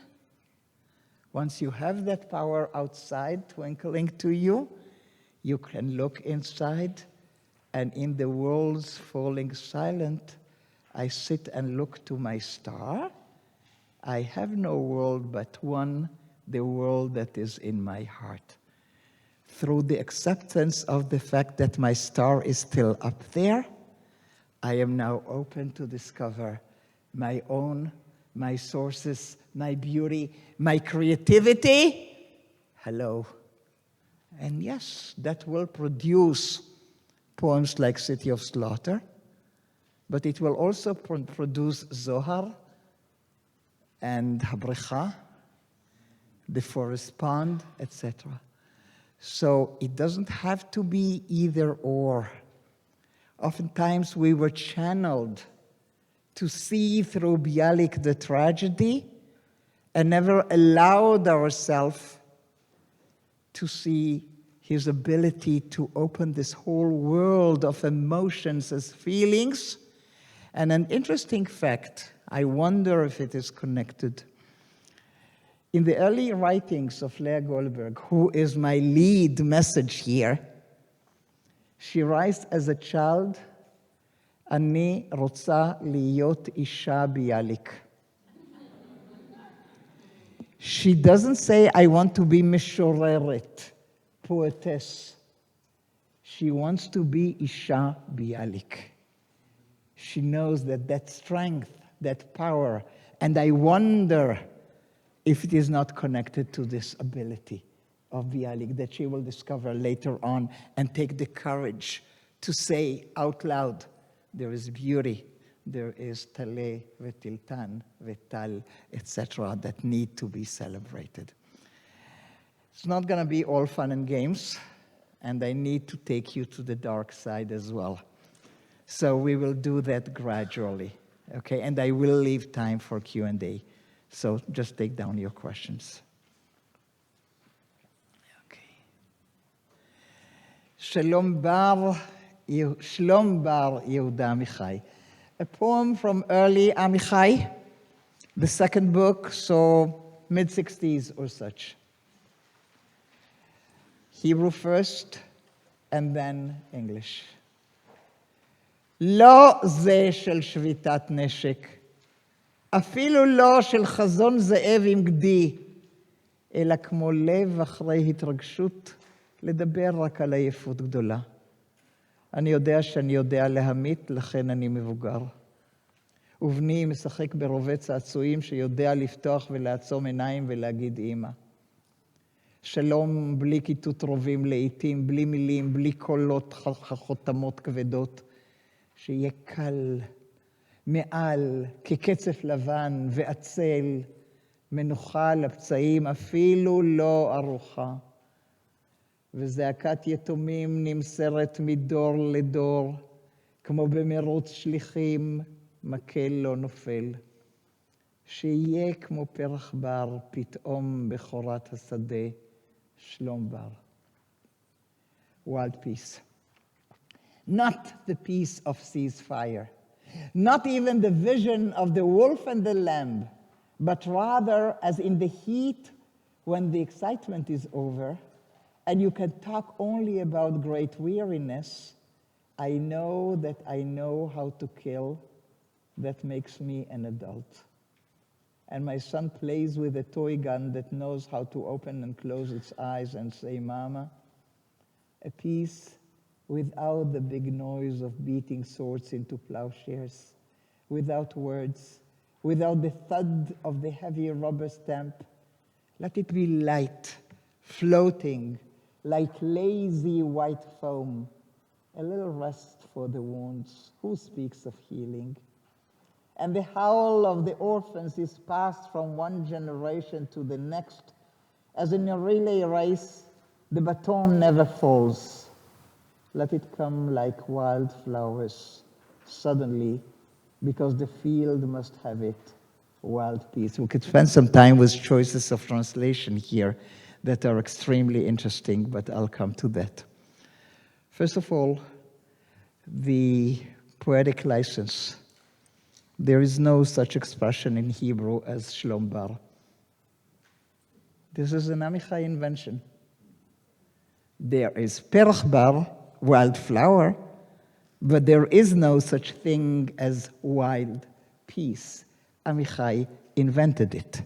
Once you have that power outside twinkling to you, you can look inside, and in the world's falling silent, I sit and look to my star. I have no world but one, the world that is in my heart. Through the acceptance of the fact that my star is still up there, I am now open to discover my own, my sources, my beauty, my creativity. Hello. And yes, that will produce poems like City of Slaughter, but it will also produce Zohar and Habrecha, the Forest Pond, etc. So it doesn't have to be either or. Oftentimes we were channeled to see through Bialik the tragedy and never allowed ourselves to see his ability to open this whole world of emotions as feelings. And an interesting fact, I wonder if it is connected. In the early writings of Leah Goldberg, who is my lead message here, she writes as a child, Ani rotza liyot isha Bialik. She doesn't say, I want to be mishoreret, poetess. She wants to be Isha Bialik. She knows that strength, that power, and I wonder if it is not connected to this ability of Bialik that she will discover later on and take the courage to say out loud, there is beauty, there is Taleh, Vetiltan, Vetal, etc. that need to be celebrated. It's not going to be all fun and games, and I need to take you to the dark side as well. So we will do that gradually, okay? And I will leave time for Q&A. So just take down your questions. Okay. Shalom bar Yehuda Amichai. A poem from early Amichai, the second book, so mid-60s or such. Hebrew first, and then English. לא זה של שביתת נשק, אפילו לא של חזון זאב עם גדי, אלא כמו לב אחרי התרגשות, לדבר רק על עייפות גדולה. אני יודע שאני יודע להמית, לכן אני מבוגר. ובני משחק ברובה צעצועים שיודע לפתוח ולעצום עיניים ולהגיד אמא. שלום בלי כיתות רובים לעתים, בלי מילים, בלי קולות חותמות כבדות, שיהיה קל, מעל, כקצף לבן ועצל, מנוחה לפצעים, אפילו לא ארוחה. וזעקת יתומים נמסרת מדור לדור, כמו במרוץ שליחים, מקל לא נופל. שיהיה כמו פרח בר, פתאום בכורת השדה, שלום בר. World peace. Not the peace of ceasefire, not even the vision of the wolf and the lamb, but rather as in the heat when the excitement is over and you can talk only about great weariness, I know that I know how to kill. That makes me an adult. And my son plays with a toy gun that knows how to open and close its eyes and say, Mama, a peace without the big noise of beating swords into plowshares, without words, without the thud of the heavy rubber stamp. Let it be light, floating, like lazy white foam. A little rest for the wounds. Who speaks of healing? And the howl of the orphans is passed from one generation to the next. As in a relay race, the baton never falls. Let it come like wildflowers, suddenly, because the field must have it. Wild peace. We could spend some time with choices of translation here that are extremely interesting, but I'll come to that. First of all, the poetic license. There is no such expression in Hebrew as Shlom Bar. This is an Amichai invention. There is Perach Bar, wildflower, but there is no such thing as wild peace. Amichai invented it.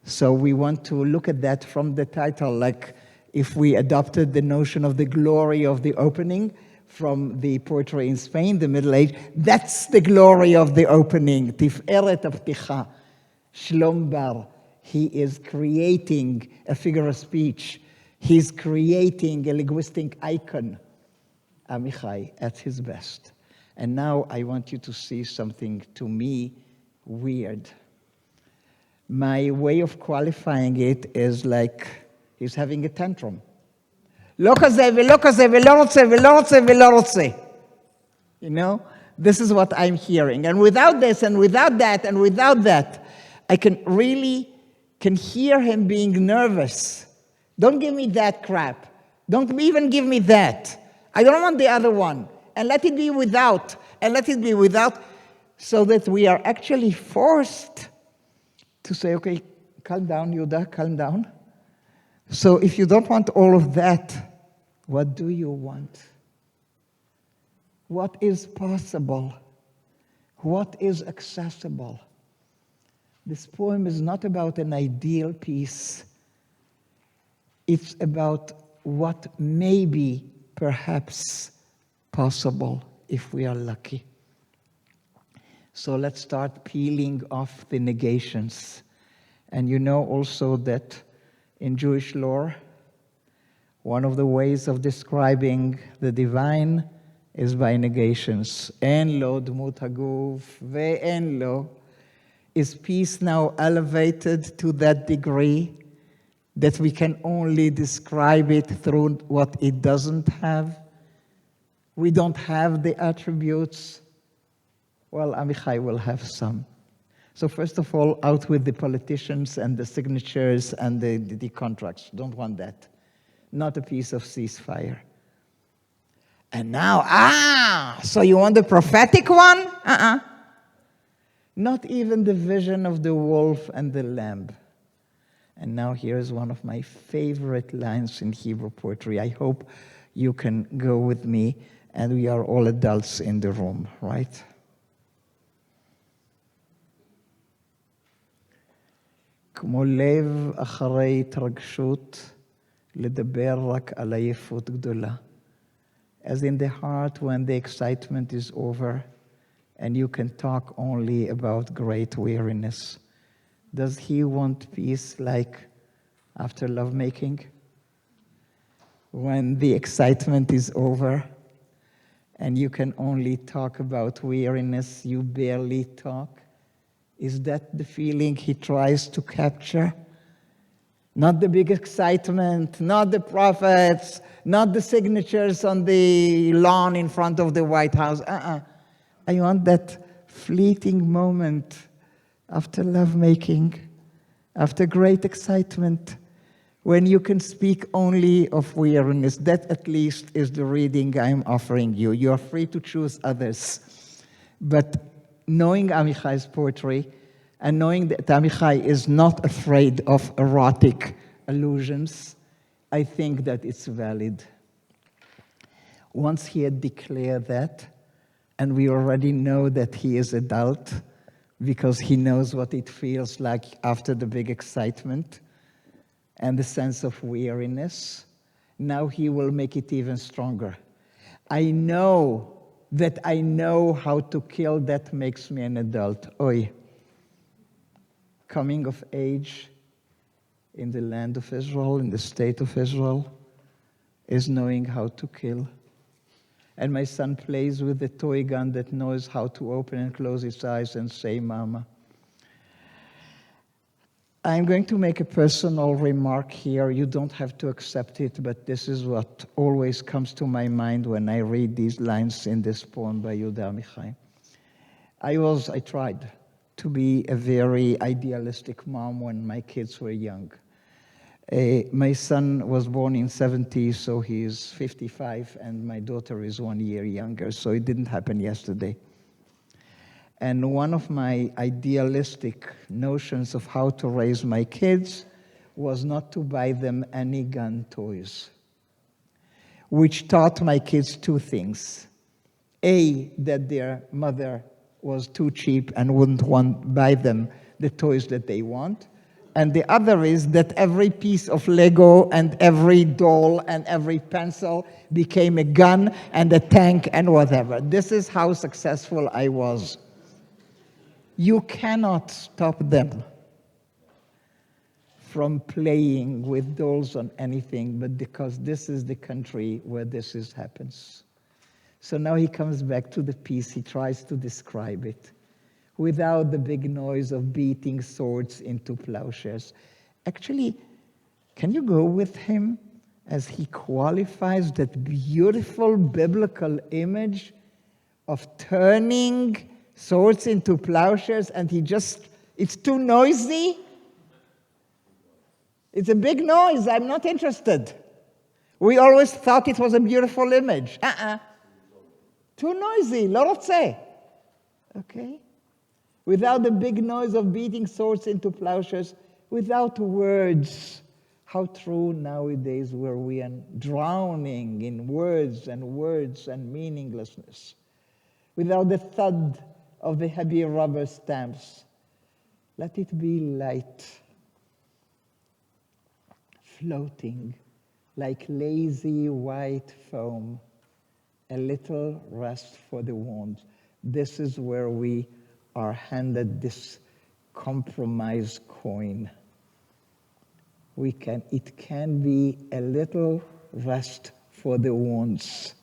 So we want to look at that from the title, like if we adopted the notion of the glory of the opening from the poetry in Spain, the Middle Age, that's the glory of the opening. Tiferet Apticha, Shlom Bar. He is creating a figure of speech. He's creating a linguistic icon. Amichai at his best. And now I want you to see something, to me, weird. My way of qualifying it is like he's having a tantrum. לא כזה ולא כזה ולא רוצה ולא רוצה ולא רוצה. You know, this is what I'm hearing. And without this and without that and without that, I can hear him being nervous. Don't give me that crap. Don't even give me that. I don't want the other one. And let it be without. And let it be without, so that we are actually forced to say, okay, calm down, Yehuda, calm down. So if you don't want all of that, what do you want? What is possible? What is accessible? This poem is not about an ideal peace. It's about what may be, perhaps, possible if we are lucky. So let's start peeling off the negations. And you know also that in Jewish lore, one of the ways of describing the divine is by negations. En lo dmut haguf ve'en lo. Is peace now elevated to that degree that we can only describe it through what it doesn't have? We don't have the attributes. Well, Amichai will have some. So first of all, out with the politicians and the signatures and the contracts. Don't want that. Not a piece of ceasefire. And now, so you want the prophetic one? Not even the vision of the wolf and the lamb. And now here's one of my favorite lines in Hebrew poetry. I hope you can go with me, and we are all adults in the room, right? כמו לב אחרי התרגשות, לדבר רק על עייפות גדולה. As in the heart when the excitement is over, and you can talk only about great weariness. Does he want peace like after lovemaking? When the excitement is over, and you can only talk about weariness, you barely talk? Is that the feeling he tries to capture? Not the big excitement, not the prophets, not the signatures on the lawn in front of the White House. I want that fleeting moment after lovemaking, after great excitement, when you can speak only of weariness. That at least is the reading I'm offering you. You are free to choose others. But knowing Amichai's poetry, and knowing that Amichai is not afraid of erotic allusions, I think that it's valid. Once he had declared that, and we already know that he is adult, because he knows what it feels like after the big excitement and the sense of weariness, now he will make it even stronger. I know that I know how to kill, that makes me an adult. Oy. Coming of age in the land of Israel, in the state of Israel, is knowing how to kill. And my son plays with the toy gun that knows how to open and close its eyes and say, Mama. I'm going to make a personal remark here. You don't have to accept it, but this is what always comes to my mind when I read these lines in this poem by Yehuda Amichai. I tried to be a very idealistic mom when my kids were young. My son was born in 70, so he's 55, and my daughter is 1 year younger, so it didn't happen yesterday. And one of my idealistic notions of how to raise my kids was not to buy them any gun toys, which taught my kids two things. A, that their mother was too cheap and wouldn't buy them the toys that they want. And the other is that every piece of Lego and every doll and every pencil became a gun and a tank and whatever. This is how successful I was. You cannot stop them from playing with dolls on anything, but because this is the country where this happens. So now he comes back to the piece, he tries to describe it without the big noise of beating swords into plowshares. Actually, can you go with him as he qualifies that beautiful biblical image of turning swords into plowshares, and it's too noisy? It's a big noise, I'm not interested. We always thought it was a beautiful image. Too noisy, לא רוצה. Okay? Without the big noise of beating swords into plowshares, without words. How true nowadays where we are drowning in words and meaninglessness. Without the thud of the heavy rubber stamps. Let it be light, floating like lazy white foam. A little rest for the wound. This is where we are handed this compromise coin. It can be a little rest for the wounds.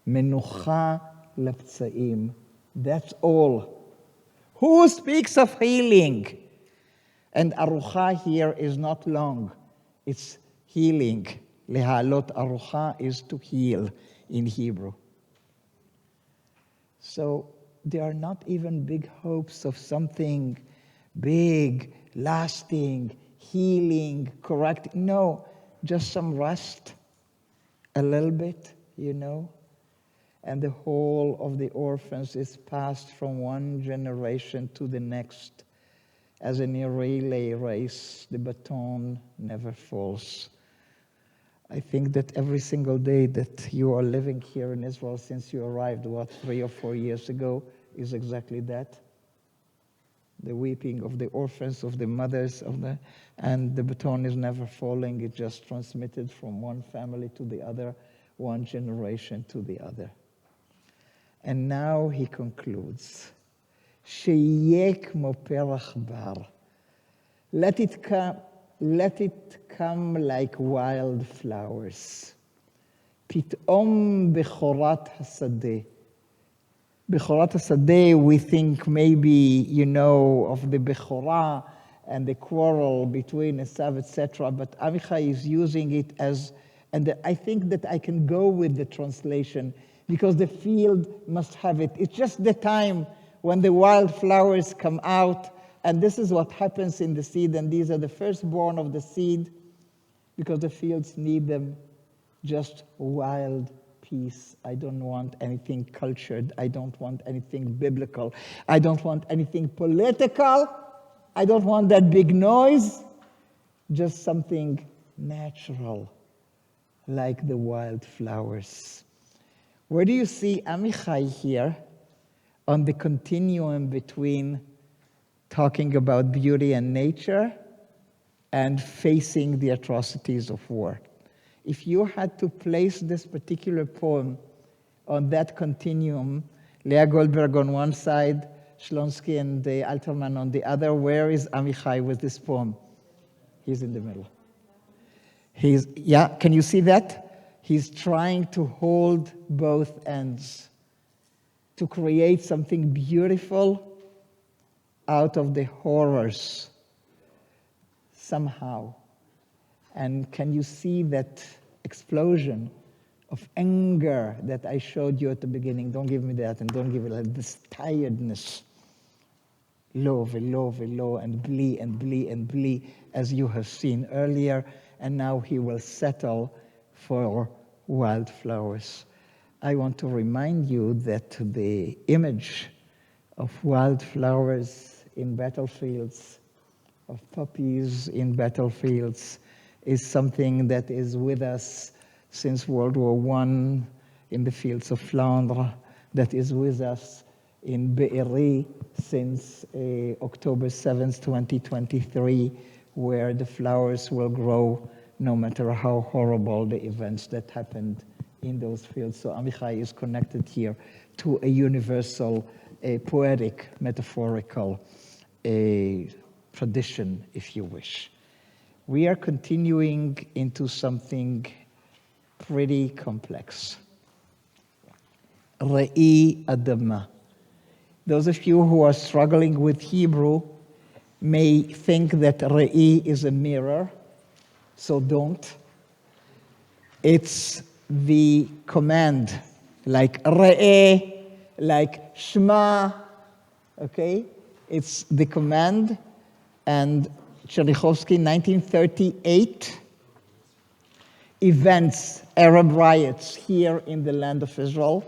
Menucha לפצעים. That's all. Who speaks of healing? And arucha here is not long. It's healing. Lehalot arucha is to heal in Hebrew. So there are not even big hopes of something big, lasting, healing, correct. No, just some rest, a little bit, And the whole of the orphans is passed from one generation to the next. As in a relay race, the baton never falls. I think that every single day that you are living here in Israel since you arrived, 3 or 4 years ago, is exactly that. The weeping of the orphans, of the mothers, and the baton is never falling. It's just transmitted from one family to the other, one generation to the other. And now he concludes, שיהיה כמו פרח בר. Let it come like wildflowers. פתאום בכורת השדה. בכורת השדה, we think maybe, of the Bechorah and the quarrel between Esav, etc. But Amichai is using it as, and I think that I can go with the translation because the field must have it. It's just the time when the wildflowers come out, and this is what happens in the seed, and these are the firstborn of the seed, because the fields need them. Just wild peace. I don't want anything cultured. I don't want anything biblical. I don't want anything political. I don't want that big noise. Just something natural, like the wildflowers. Where do you see Amichai here on the continuum between talking about beauty and nature and facing the atrocities of war? If you had to place this particular poem on that continuum, Leah Goldberg on one side, Shlonsky and Alterman on the other, where is Amichai with this poem? He's in the middle. Can you see that? He's trying to hold both ends, to create something beautiful out of the horrors somehow. And can you see that explosion of anger that I showed you at the beginning? Don't give me that, and don't give it like this tiredness. Lo, velo, velo, and bli, and bli, and bli, as you have seen earlier. And now he will settle for wildflowers. I want to remind you that the image of wildflowers in battlefields, of poppies in battlefields, is something that is with us since World War I in the fields of Flandre, that is with us in Be'eri since October 7th, 2023, where the flowers will grow no matter how horrible the events that happened in those fields. So Amichai is connected here to a universal, poetic, metaphorical tradition, if you wish. We are continuing into something pretty complex. Re'i Adama. Those of you who are struggling with Hebrew may think that Re'i is a mirror, so don't. It's the command, like Re'eh, like Shema, okay? It's the command, and Tchernichovsky, 1938, events, Arab riots here in the land of Israel,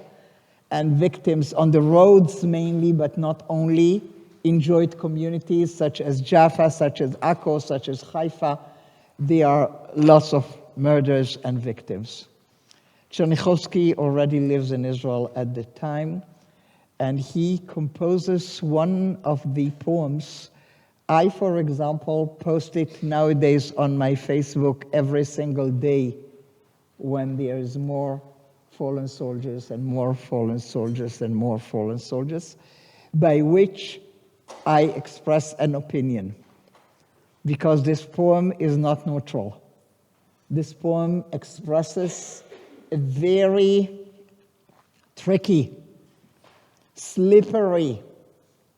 and victims on the roads mainly, but not only, enjoyed communities such as Jaffa, such as Akko, such as Haifa. There are lots of murders and victims. Tchernichovsky already lives in Israel at the time, and he composes one of the poems. I, for example, post it nowadays on my Facebook every single day when there is more fallen soldiers and more fallen soldiers and more fallen soldiers, by which I express an opinion, because this poem is not neutral. This poem expresses a very tricky, slippery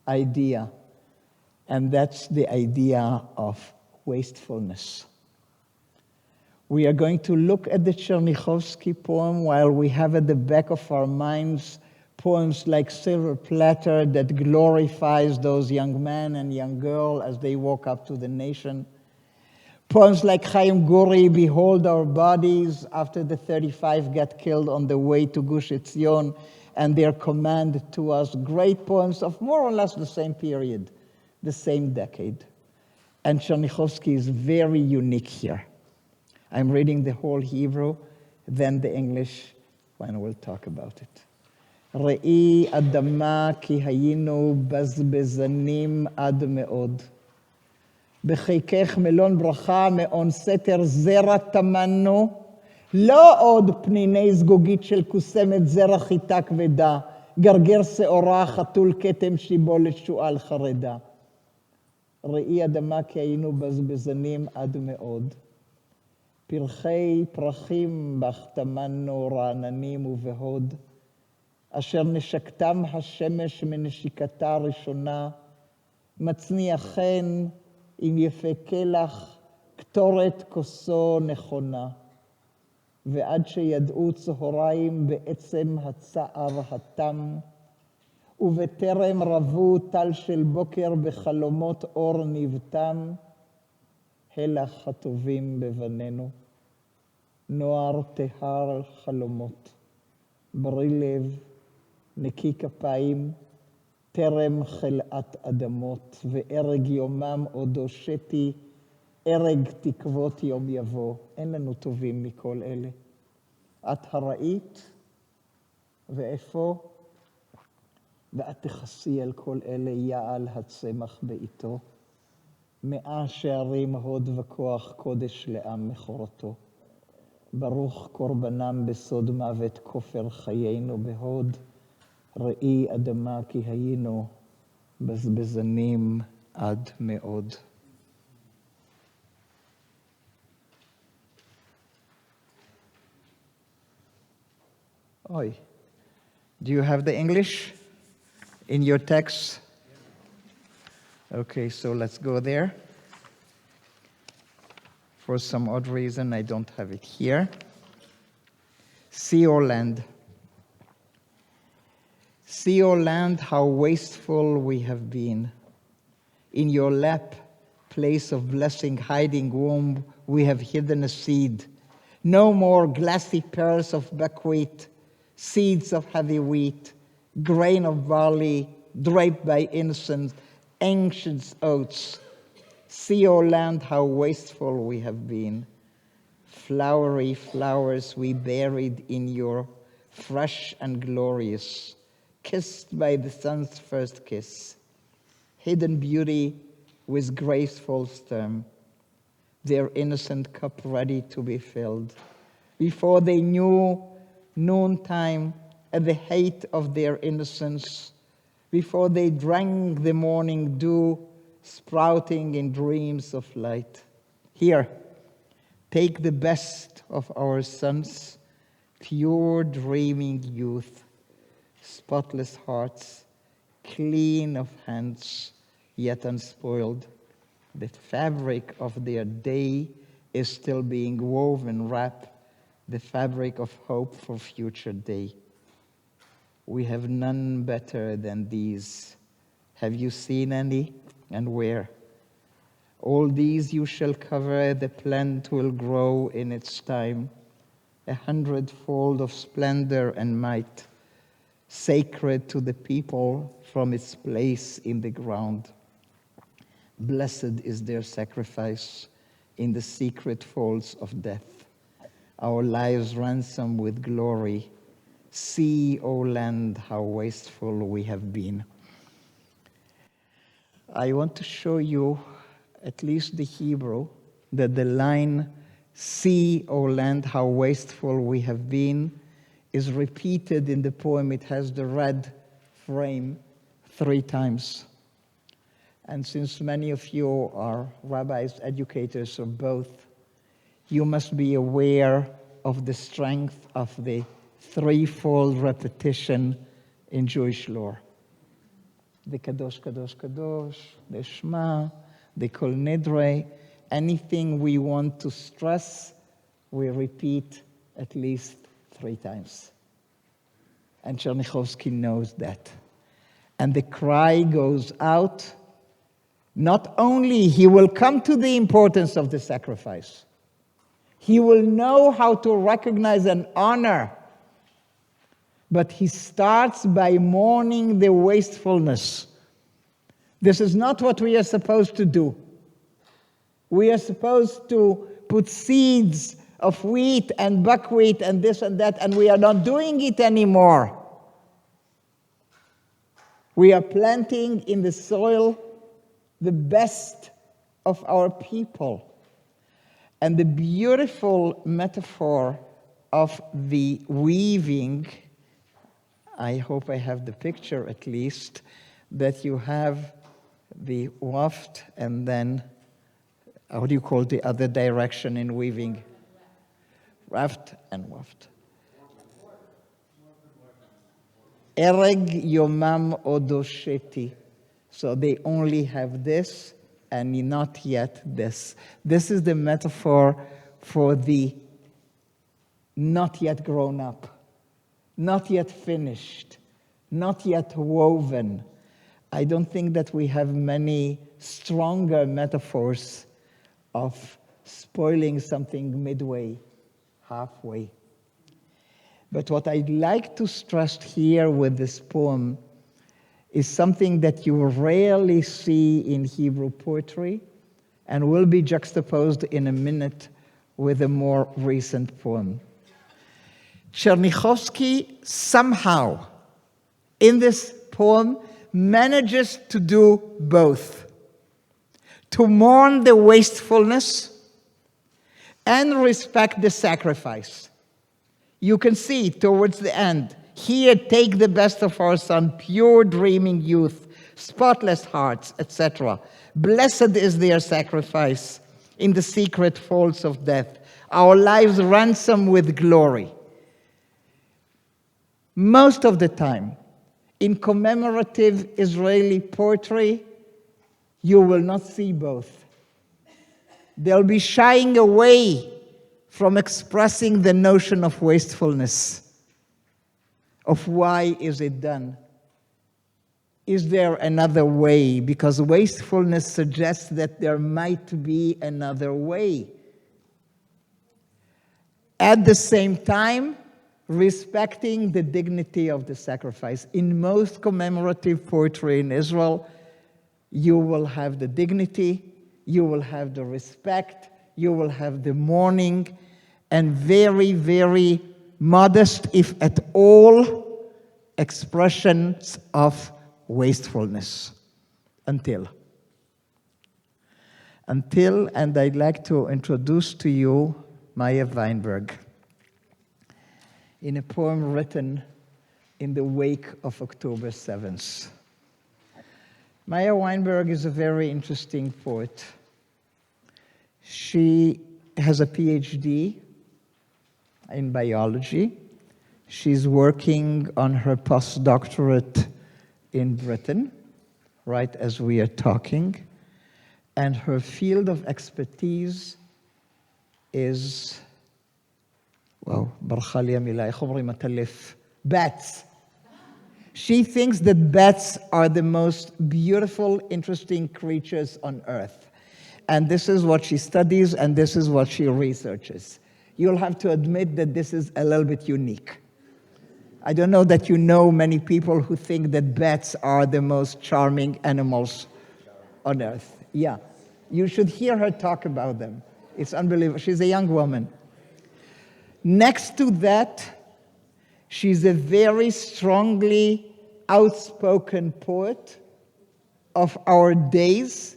idea, and that's the idea of wastefulness. We are going to look at the Tchernichovsky poem while we have at the back of our minds poems like Silver Platter that glorifies those young men and young girls as they walk up to the nation. Poems like Chaim Guri, Behold Our Bodies, after the 35 got killed on the way to Gush Etzion, and their command to us. Great poems of more or less the same period, the same decade. And Tchernichovsky is very unique here. I'm reading the whole Hebrew, then the English, and we'll talk about it. ראי אדמה כי היינו בזבזנים עד מאוד. בחיקך מלון ברכה, מאון סתר זרע טמנו, לא עוד פניני זגוגית של קוסמת זרע חיטה כבדה, גרגר שעורה, חתול כתם שיבולת שועל חרדה. ראי אדמה כי היינו בזבזנים עד מאוד. פרחי פרחים בך טמנו רעננים ובהוד, אשר נשקתם השמש מנשיקתה ראשונה, מצניע חן אם יפה כלח, קטורת כוסו נכונה, ועד שידעו צהריים בעצם הצער התם, ובטרם רבו טל של בוקר בחלומות אור נבתם, הלך הטובים בבנינו, נוער טהר חלומות, בריא לב, נקי כפיים, טרם חלאת אדמות, והרג יומם עוד הושתי, הרג תקוות יום יבוא. אין לנו טובים מכל אלה. את הראית, ואיפה? ואת תכסי על כל אלה יעל הצמח בעיתו. 100 שערים הוד וכוח קודש לעם מכורתו. ברוך קורבנם בסוד מוות כופר חיינו בהוד. ראי אדמה כי היינו בזבזנים עד מאוד. Oi, do you have the English in your text? Okay, so let's go there. For some odd reason, I don't have it here. Sea or land. Sea or land, how wasteful we have been. In your lap, place of blessing, hiding womb, we have hidden a seed. No more glassy pearls of buckwheat, seeds of heavy wheat, grain of barley, draped by innocent, ancient oats. Sea or land, how wasteful we have been. Flowery flowers we buried in your fresh and glorious, kissed by the sun's first kiss. Hidden beauty with graceful stem, their innocent cup ready to be filled. Before they knew noontime at the height of their innocence, before they drank the morning dew, sprouting in dreams of light. Here, take the best of our sons, pure dreaming youth, spotless hearts, clean of hands, yet unspoiled. The fabric of their day is still being woven, wrapped, the fabric of hope for future day. We have none better than these. Have you seen any, and where? All these you shall cover, the plant will grow in its time, 100-fold of splendor and might, sacred to the people from its place in the ground. Blessed is their sacrifice in the secret folds of death. Our lives ransomed with glory. See, O land, how wasteful we have been. I want to show you, at least the Hebrew, that the line, see, O land, how wasteful we have been, is repeated in the poem. It has the red frame 3 times. And since many of you are rabbis, educators, or both, you must be aware of the strength of the 3-fold repetition in Jewish lore. The Kadosh, Kadosh, Kadosh, the Shema, the Kol Nidre, anything we want to stress, we repeat at least 3 times. And Tchernichovsky knows that. And the cry goes out. Not only he will come to the importance of the sacrifice, he will know how to recognize and honor, but he starts by mourning the wastefulness. This is not what we are supposed to do. We are supposed to put seeds of wheat and buckwheat and this and that, and we are not doing it anymore. We are planting in the soil the best of our people. And the beautiful metaphor of the weaving, I hope I have the picture at least, that you have the waft and then, how do you call the other direction in weaving? Raft and waft. Ereg yomam odosheti. So they only have this, and not yet this. This is the metaphor for the not yet grown up, not yet finished, not yet woven. I don't think that we have many stronger metaphors of spoiling something midway, halfway. But what I'd like to stress here with this poem is something that you rarely see in Hebrew poetry and will be juxtaposed in a minute with a more recent poem. Tchernichovsky somehow, in this poem, manages to do both. To mourn the wastefulness and respect the sacrifice. You can see towards the end, here take the best of our son, pure dreaming youth, spotless hearts, etc. Blessed is their sacrifice in the secret folds of death, our lives ransomed with glory. Most of the time, in commemorative Israeli poetry, you will not see both. They'll be shying away from expressing the notion of wastefulness, of why is it done? Is there another way? Because wastefulness suggests that there might be another way. At the same time, respecting the dignity of the sacrifice. In most commemorative poetry in Israel, you will have the dignity, you will have the respect, you will have the mourning, and very, very modest, if at all, expressions of wastefulness. Until, and I'd like to introduce to you Maya Weinberg in a poem written in the wake of October 7th. Maya Weinberg is a very interesting poet. She has a PhD in biology. She's working on her postdoctorate in Britain, right as we are talking. And her field of expertise is, bats. She thinks that bats are the most beautiful, interesting creatures on earth. And this is what she studies, and this is what she researches. You'll have to admit that this is a little bit unique. I don't know that you know many people who think that bats are the most charming animals on earth. Yeah, you should hear her talk about them. It's unbelievable. She's a young woman. Next to that, she's a very strongly outspoken poet of our days.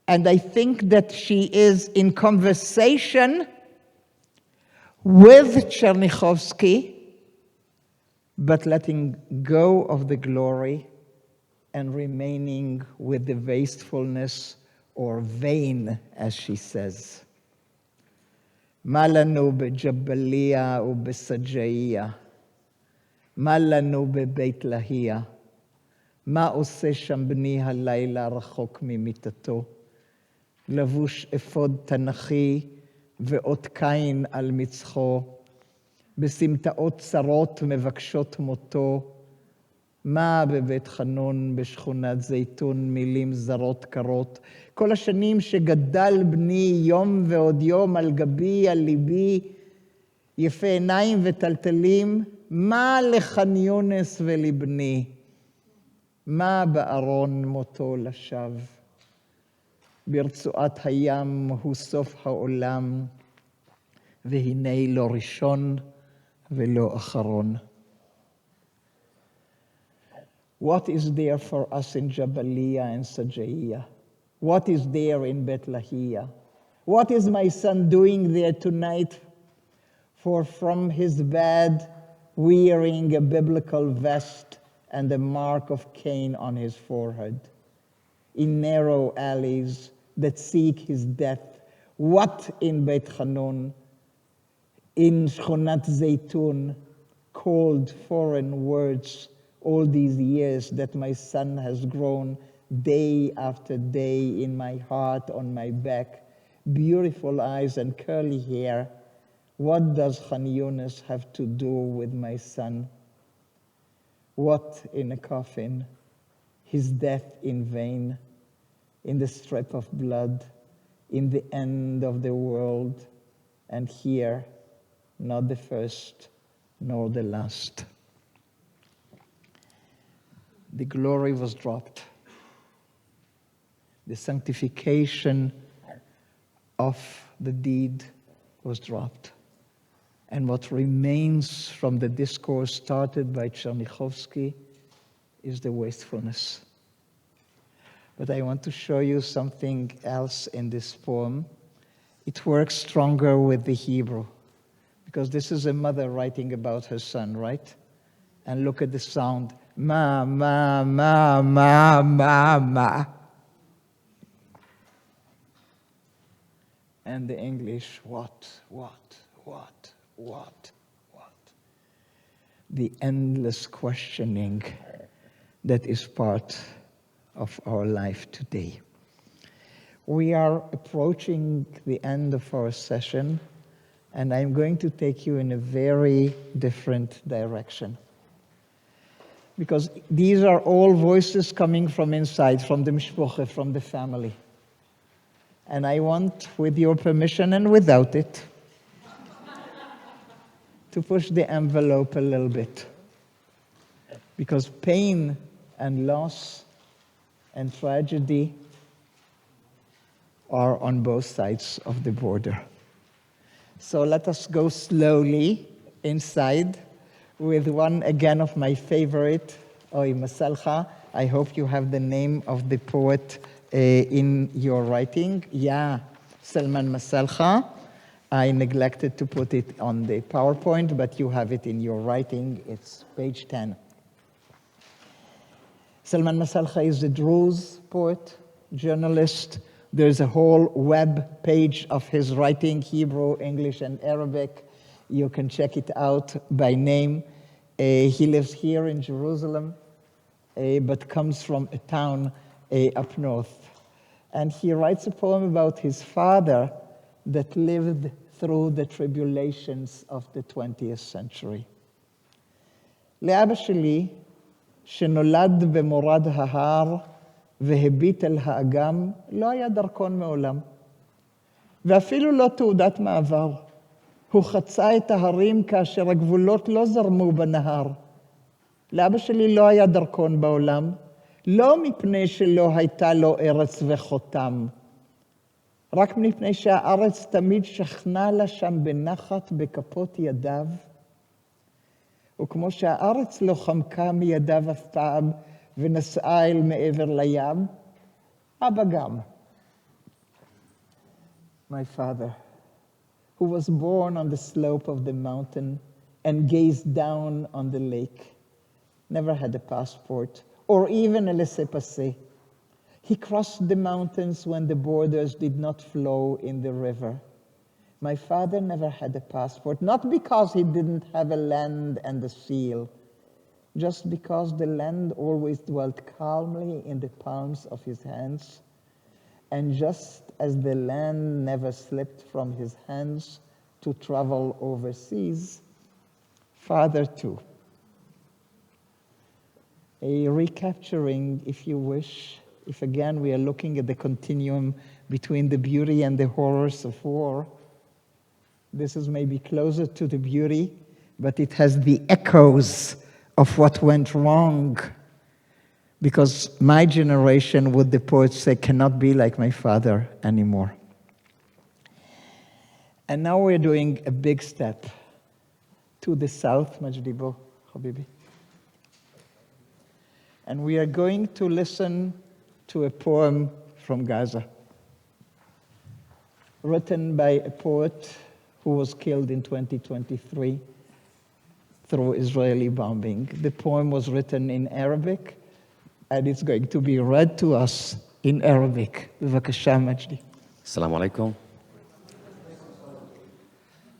And I think that she is in conversation with Tchernichovsky, but letting go of the glory and remaining with the wastefulness or vain, as she says. מה לנו בג'בליה ובסג'איה? מה לנו בבית להיא? מה עושה שם בני הלילה רחוק ממיטתו? לבוש אפוד תנכי ואות קין על מצחו, בסמטאות צרות מבקשות מותו. מה בבית חנון בשכונת זיתון מילים זרות קרות? כל השנים שגדל בני יום ועוד יום על גבי, על ליבי, יפה עיניים וטלטלים, מה לח'אן יונס ולבני? מה בארון מותו לשווא? ברצועת הים הוא סוף העולם, והנה לא ראשון ולא אחרון. What is there for us in Jabalia and Sajaiya? What is there in Bet Lahia? What is my son doing there tonight? For from his bed, wearing a biblical vest and the mark of Cain on his forehead, in narrow alleys that seek his death, what in Beit Hanun, in Shchonat Zaytun, called foreign words all these years that my son has grown day after day in my heart, on my back, beautiful eyes and curly hair. What does Khan Yunus have to do with my son? What in a coffin? His death in vain, in the strip of blood, in the end of the world, and here, not the first nor the last. The glory was dropped. The sanctification of the deed was dropped. And what remains from the discourse started by Tchernichovsky is the wastefulness. But I want to show you something else in this poem. It works stronger with the Hebrew, because this is a mother writing about her son, right? And look at the sound. Ma, ma, ma, ma, ma, ma. And the English, what? The endless questioning that is part of our life today. We are approaching the end of our session, and I'm going to take you in a very different direction. Because these are all voices coming from inside, from the mishpoche, from the family. And I want, with your permission and without it, to push the envelope a little bit. Because pain and loss and tragedy are on both sides of the border. So let us go slowly inside with one again of my favorite, Oy Masalcha. I hope you have the name of the poet in your writing. Yeah, Salman Masalcha. I neglected to put it on the PowerPoint, but you have it in your writing. It's page 10. Salman Masalcha is a Druze poet, journalist. There's a whole web page of his writing, Hebrew, English, and Arabic. You can check it out by name. He lives here in Jerusalem, but comes from a town up north. And he writes a poem about his father that lived through the tribulations of the 20th century. לאבא שלי, שנולד במורד ההר והביט אל האגם, לא היה דרכון מעולם. ואפילו לא תעודת מעבר. הוא חצה את ההרים כאשר הגבולות לא זרמו בנהר. לאבא שלי לא היה דרכון בעולם, לא מפני שלא הייתה לו ארץ וחותם, רק מפני שהארץ תמיד שכנה לה שם בנחת בכפות ידיו, וכמו שהארץ לא חמקה מידיו אף פעם ונסעה אל מעבר לים, אבא גם. My father, who was born on the slope of the mountain and gazed down on the lake, never had a passport or even a laissez-passer. He crossed the mountains when the borders did not flow in the river. My father never had a passport, not because he didn't have a land and a seal, just because the land always dwelt calmly in the palms of his hands, and just as the land never slipped from his hands to travel overseas, father too. A recapturing, if you wish, if again we are looking at the continuum between the beauty and the horrors of war, this is maybe closer to the beauty, but it has the echoes of what went wrong. Because my generation, would the poets say, cannot be like my father anymore. And now we're doing a big step to the south, Majdibo, Habibi. And we are going to listen to a poem from Gaza, written by a poet who was killed in 2023 through Israeli bombing. The poem was written in Arabic, and it's going to be read to us in Arabic. ببكشة مجدي.
السلام عليكم.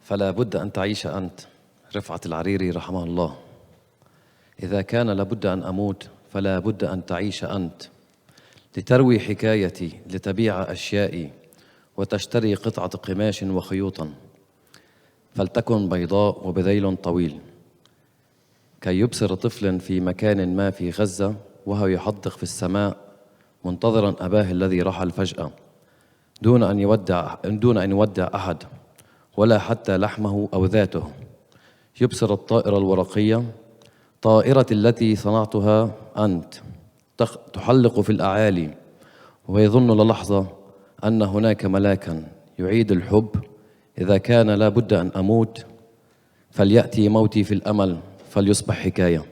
فلا بد أن تعيش أنت رفعة العريري رحمه الله. إذا كان لابد أن أموت فلا بد أن تعيش أنت. لتروي حكايتي لتبيع أشيائي وتشتري قطعة قماش وخيوطا فلتكن بيضاء وبذيل طويل كي يبصر طفل في مكان ما في غزة وهو يحدق في السماء منتظرا أباه الذي رحل فجأة دون أن يودع أحد ولا حتى لحمه أو ذاته يبصر الطائرة الورقية طائرتي التي صنعتها أنت تحلق في الأعالي ويظن للحظة أن هناك ملاكا يعيد الحب إذا كان لا بد أن أموت فليأتي موتي في الأمل فليصبح حكاية.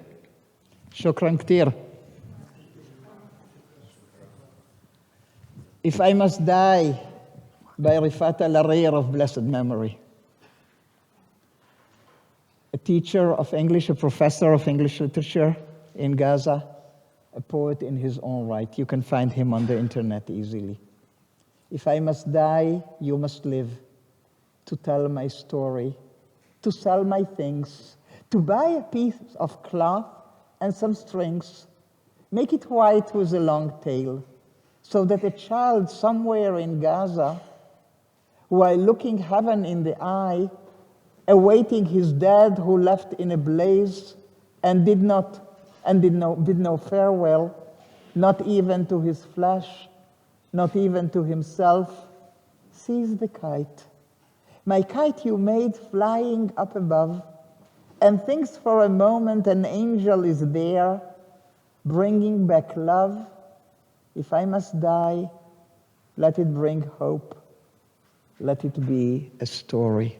شكرا كتير. If I must die by Rifat al-Arir of blessed memory, a teacher of English, a professor of English literature in Gaza, a poet in his own right. You can find him on the internet easily. If I must die, you must live, to tell my story, to sell my things, to buy a piece of cloth and some strings, make it white with a long tail, so that a child somewhere in Gaza, while looking heaven in the eye, awaiting his dad who left in a blaze and did no farewell, not even to his flesh, not even to himself, sees the kite. My kite you made flying up above, and thinks for a moment an angel is there, bringing back love. If I must die, let it bring hope. Let it be a story.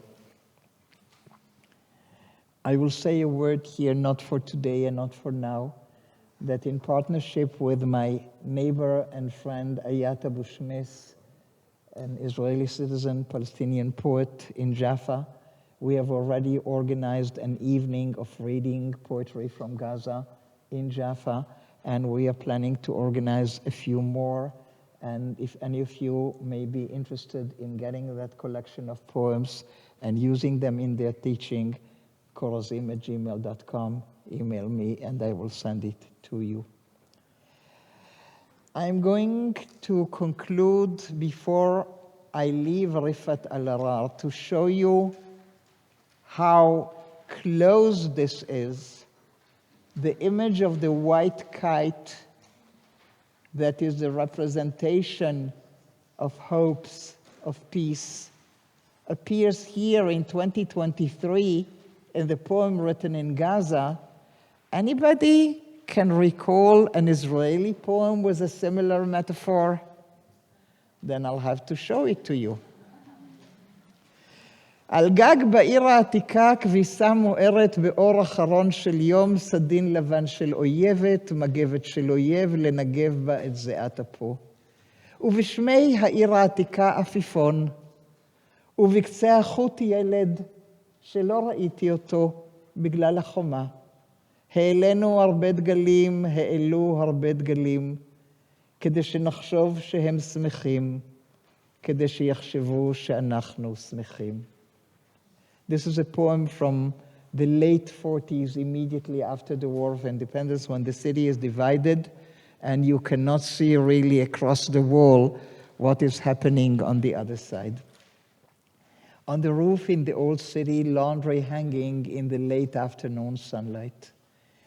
I will say a word here, not for today and not for now, that in partnership with my neighbor and friend Ayat Abu Shmis, an Israeli citizen, Palestinian poet in Jaffa, we have already organized an evening of reading poetry from Gaza in Jaffa, and we are planning to organize a few more. And if any of you may be interested in getting that collection of poems and using them in their teaching, korazim@gmail.com, email me and I will send it to you. I'm going to conclude before I leave Rifat al-Arar to show you how close this is. The image of the white kite that is the representation of hopes, of peace, appears here in 2023 in the poem written in Gaza. Anybody can recall an Israeli poem with a similar metaphor? Then I'll have to show it to you. על גג בעיר העתיקה כביסה מוארת באור אחרון של יום, סדין לבן של אויבת, מגבת של אויב, לנגב בה את זיעת אפו. ובשמי העיר העתיקה עפיפון, ובקצה החוט ילד, שלא ראיתי אותו בגלל החומה. העלינו הרבה דגלים, העלו הרבה דגלים, כדי שנחשוב שהם שמחים, כדי שיחשבו שאנחנו שמחים. This is a poem from the late 40s, immediately after the War of Independence, when the city is divided and you cannot see really across the wall what is happening on the other side. On the roof in the old city, laundry hanging in the late afternoon sunlight.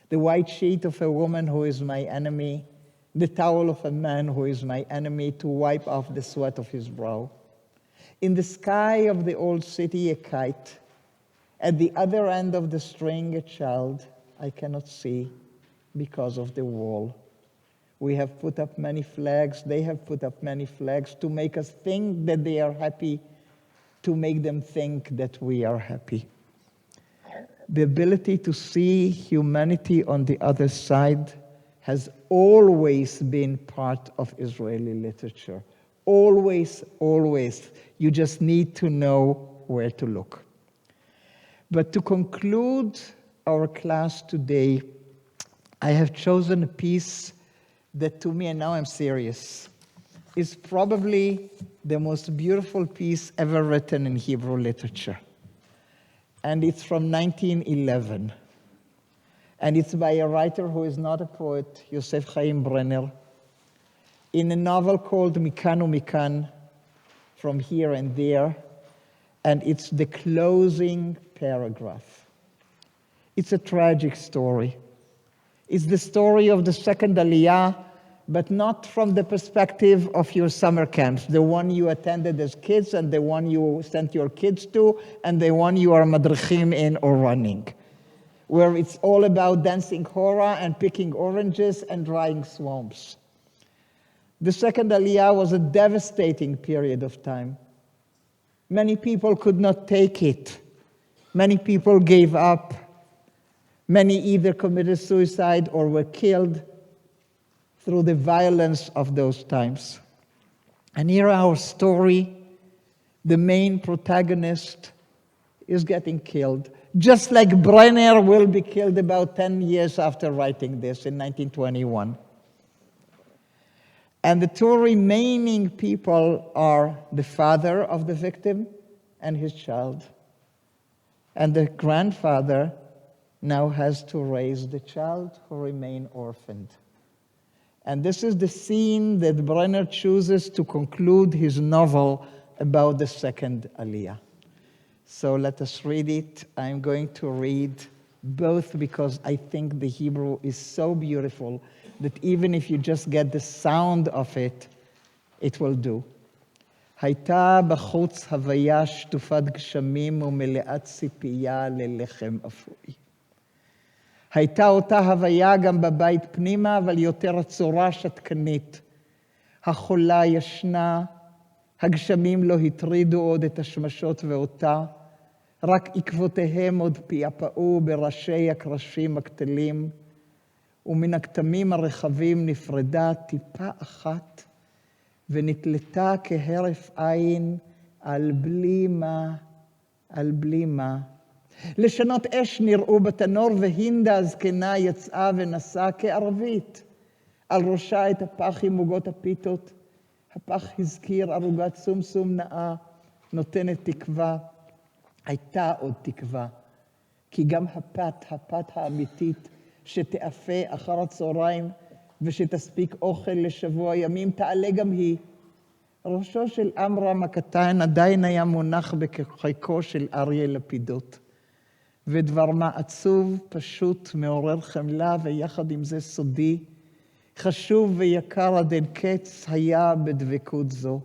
The white sheet of a woman who is my enemy, the towel of a man who is my enemy to wipe off the sweat of his brow. In the sky of the old city, a kite. At the other end of the string, a child I cannot see because of the wall. We have put up many flags, they have put up many flags to make us think that they are happy, to make them think that we are happy. The ability to see humanity on the other side has always been part of Israeli literature. Always, always. You just need to know where to look. But to conclude our class today, I have chosen a piece that to me, and now I'm serious, is probably the most beautiful piece ever written in Hebrew literature. And it's from 1911. And it's by a writer who is not a poet, Yosef Chaim Brenner. in a novel called Mikan Umikan, From Here and There, and it's the closing paragraph. It's a tragic story. It's the story of the second Aliyah, but not from the perspective of your summer camps, the one you attended as kids and the one you sent your kids to and the one you are madrichim in or running, where it's all about dancing hora and picking oranges and drying swamps. The second Aliyah was a devastating period of time. Many people could not take it. Many people gave up. Many either committed suicide or were killed through the violence of those times. And here our story, the main protagonist is getting killed, just like Brenner will be killed about 10 years after writing this in 1921. And the two remaining people are the father of the victim and his child. And the grandfather now has to raise the child who remain orphaned. And this is the scene that Brenner chooses to conclude his novel about the second Aliyah. So let us read it. I'm going to read both because I think the Hebrew is so beautiful that even if you just get the sound of it, it will do. הייתה בחוץ הוויה שטופת גשמים ומלאת ציפייה ללחם אפוי. הייתה אותה הוויה גם בבית פנימה, אבל יותר הצורה שתקנית. החולה ישנה, הגשמים לא הטרידו עוד את השמשות ואותה, רק עקבותיהם עוד פעפעו בראשי הקרשים הקטלים, ומן הכתמים הרחבים נפרדה טיפה אחת, ונתלתה כהרף עין על בלי מה. לשנות אש נראו בתנור, והינדה הזקנה יצאה ונסעה כערבית. על ראשה את הפח עם עוגות הפיתות. הפח הזכיר ערוגת סומסום נאה, נותנת תקווה. הייתה עוד תקווה, כי גם הפת האמיתית, שתאפה אחר הצהריים, ושתספיק אוכל לשבוע ימים, תעלה גם היא. ראשו של עמרם הקטן עדיין היה מונח בחיקו של אריה לפידות. ודבר מה עצוב, פשוט, מעורר חמלה, ויחד עם זה סודי, חשוב ויקר עד אין קץ היה בדבקות זו.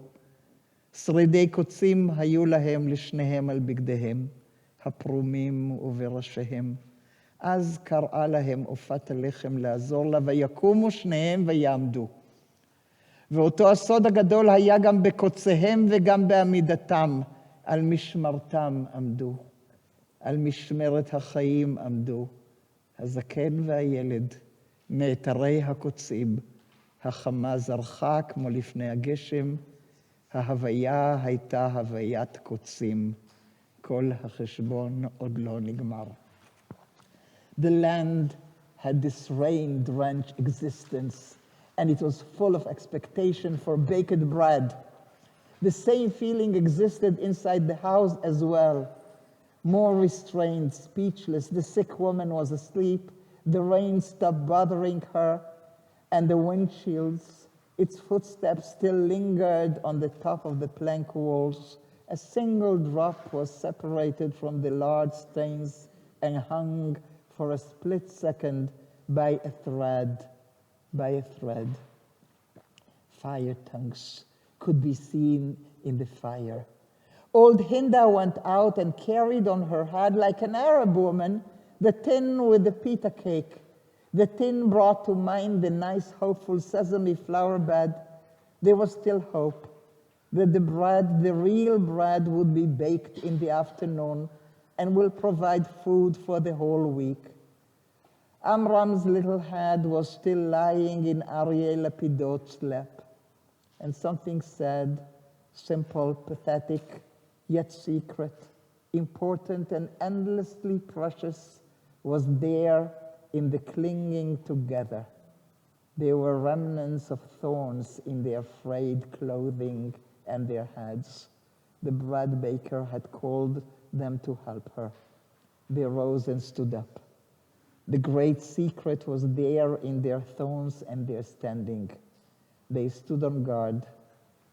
שרידי קוצים היו להם לשניהם על בגדיהם, הפרומים ובראשיהם. אז קראה להם עופת הלחם לעזור לה, ויקומו שניהם ויעמדו. ואותו הסוד הגדול היה גם בקוציהם וגם בעמידתם, על משמרתם עמדו. על משמרת החיים עמדו, הזקן והילד, מאתרי הקוצים. החמה זרחה כמו לפני הגשם, ההוויה הייתה הוויית קוצים. כל החשבון עוד לא נגמר. The land had this rain-drenched existence, and it was full of expectation for baked bread. The same feeling existed inside the house as well. More restrained, speechless, the sick woman was asleep. The rain stopped bothering her, and the windshields, its footsteps still lingered on the top of the plank walls. A single drop was separated from the large stains and hung for a split second by a thread. Fire tongues could be seen in the fire. Old Hinda went out and carried on her head, like an Arab woman, the tin with the pita cake. The tin brought to mind the nice, hopeful sesame flower bed. There was still hope that the bread, the real bread, would be baked in the afternoon and will provide food for the whole week. Amram's little head was still lying in Aryeh Lapidot's lap, and something sad, simple, pathetic, yet secret, important and endlessly precious was there in the clinging together. There were remnants of thorns in their frayed clothing and their heads. The bread baker had called them to help her. They rose and stood up. The great secret was there in their thorns and their standing. They stood on guard.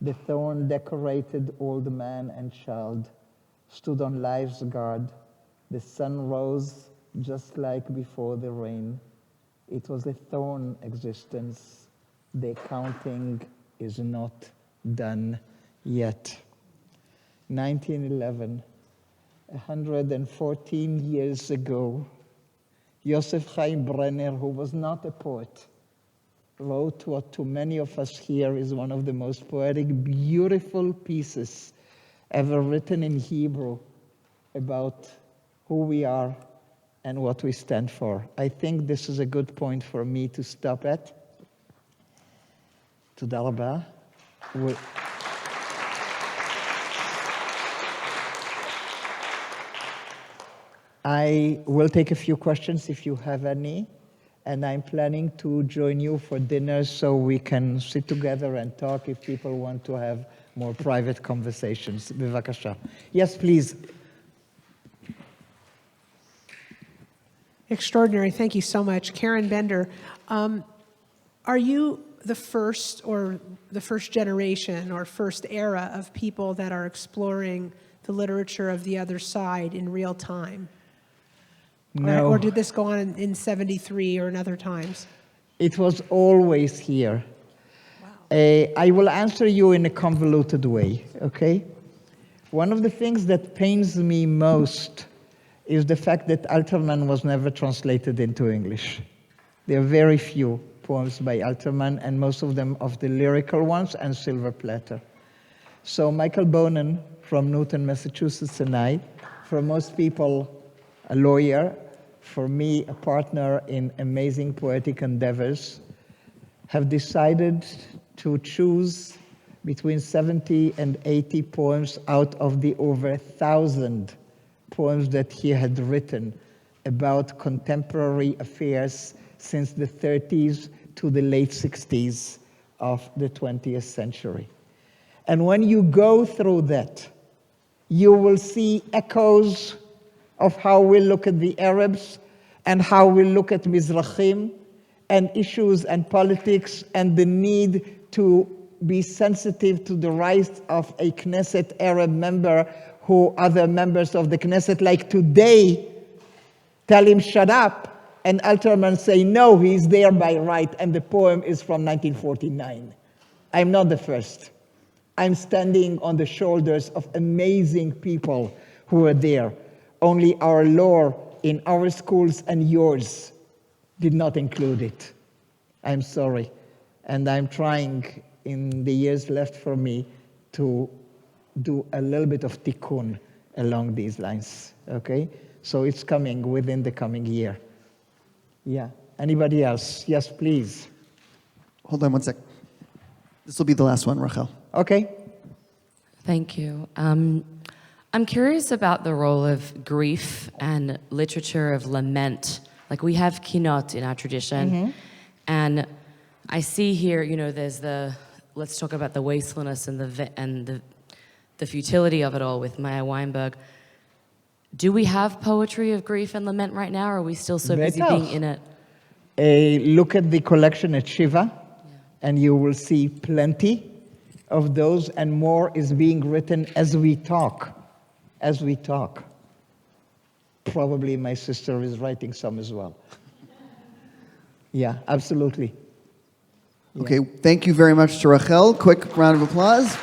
The thorn-decorated old man and child stood on life's guard. The sun rose just like before the rain. It was a thorn existence. The counting is not done yet. 1911, 114 years ago, Yosef Chaim Brenner, who was not a poet, wrote what to many of us here is one of the most poetic, beautiful pieces ever written in Hebrew about who we are and what we stand for. I think this is a good point for me to stop at. Toda rabah. I will take a few questions if you have any, and I'm planning to join you for dinner so we can sit together and talk if people want to have more private conversations. Bevakasha. Yes, please.
Extraordinary. Thank you so much. Karen Bender, are you the first generation or first era of people that are exploring the literature of the other side in real time?
No.
Or did this go on in 73 or in other times?
It was always here. Wow. I will answer you in a convoluted way, okay? One of the things that pains me most is the fact that Alterman was never translated into English. There are very few poems by Alterman, and most of them of the lyrical ones and Silver Platter. So Michael Bonin from Newton, Massachusetts, and I, for most people, a lawyer, for me, a partner in amazing poetic endeavors, have decided to choose between 70 and 80 poems out of the over 1,000 poems that he had written about contemporary affairs since the 30s to the late 60s of the 20th century. And when you go through that, you will see echoes of how we look at the Arabs and how we look at Mizrahim and issues and politics and the need to be sensitive to the rights of a Knesset Arab member who other members of the Knesset, like today, tell him shut up, and Alterman say no, he's there by right, and the poem is from 1949. I'm not the first. I'm standing on the shoulders of amazing people who are there. Only our law in our schools and yours did not include it. I'm sorry. And I'm trying in the years left for me to do a little bit of tikkun along these lines, okay? So it's coming within the coming year. Yeah, anybody else? Yes, please.
Hold on one sec. This will be the last one, Rachel.
Okay.
Thank you. I'm curious about the role of grief and literature of lament. Like we have kinot in our tradition, and I see here, there's let's talk about the wastefulness and the futility of it all with Maya Weinberg. Do we have poetry of grief and lament right now, or are we still so busy being in it?
Look at the collection at Shiva, and you will see plenty of those, and more is being written as we talk. As we talk. Probably my sister is writing some as well. Yeah, absolutely.
Okay, thank you very much to Rachel. Quick round of applause.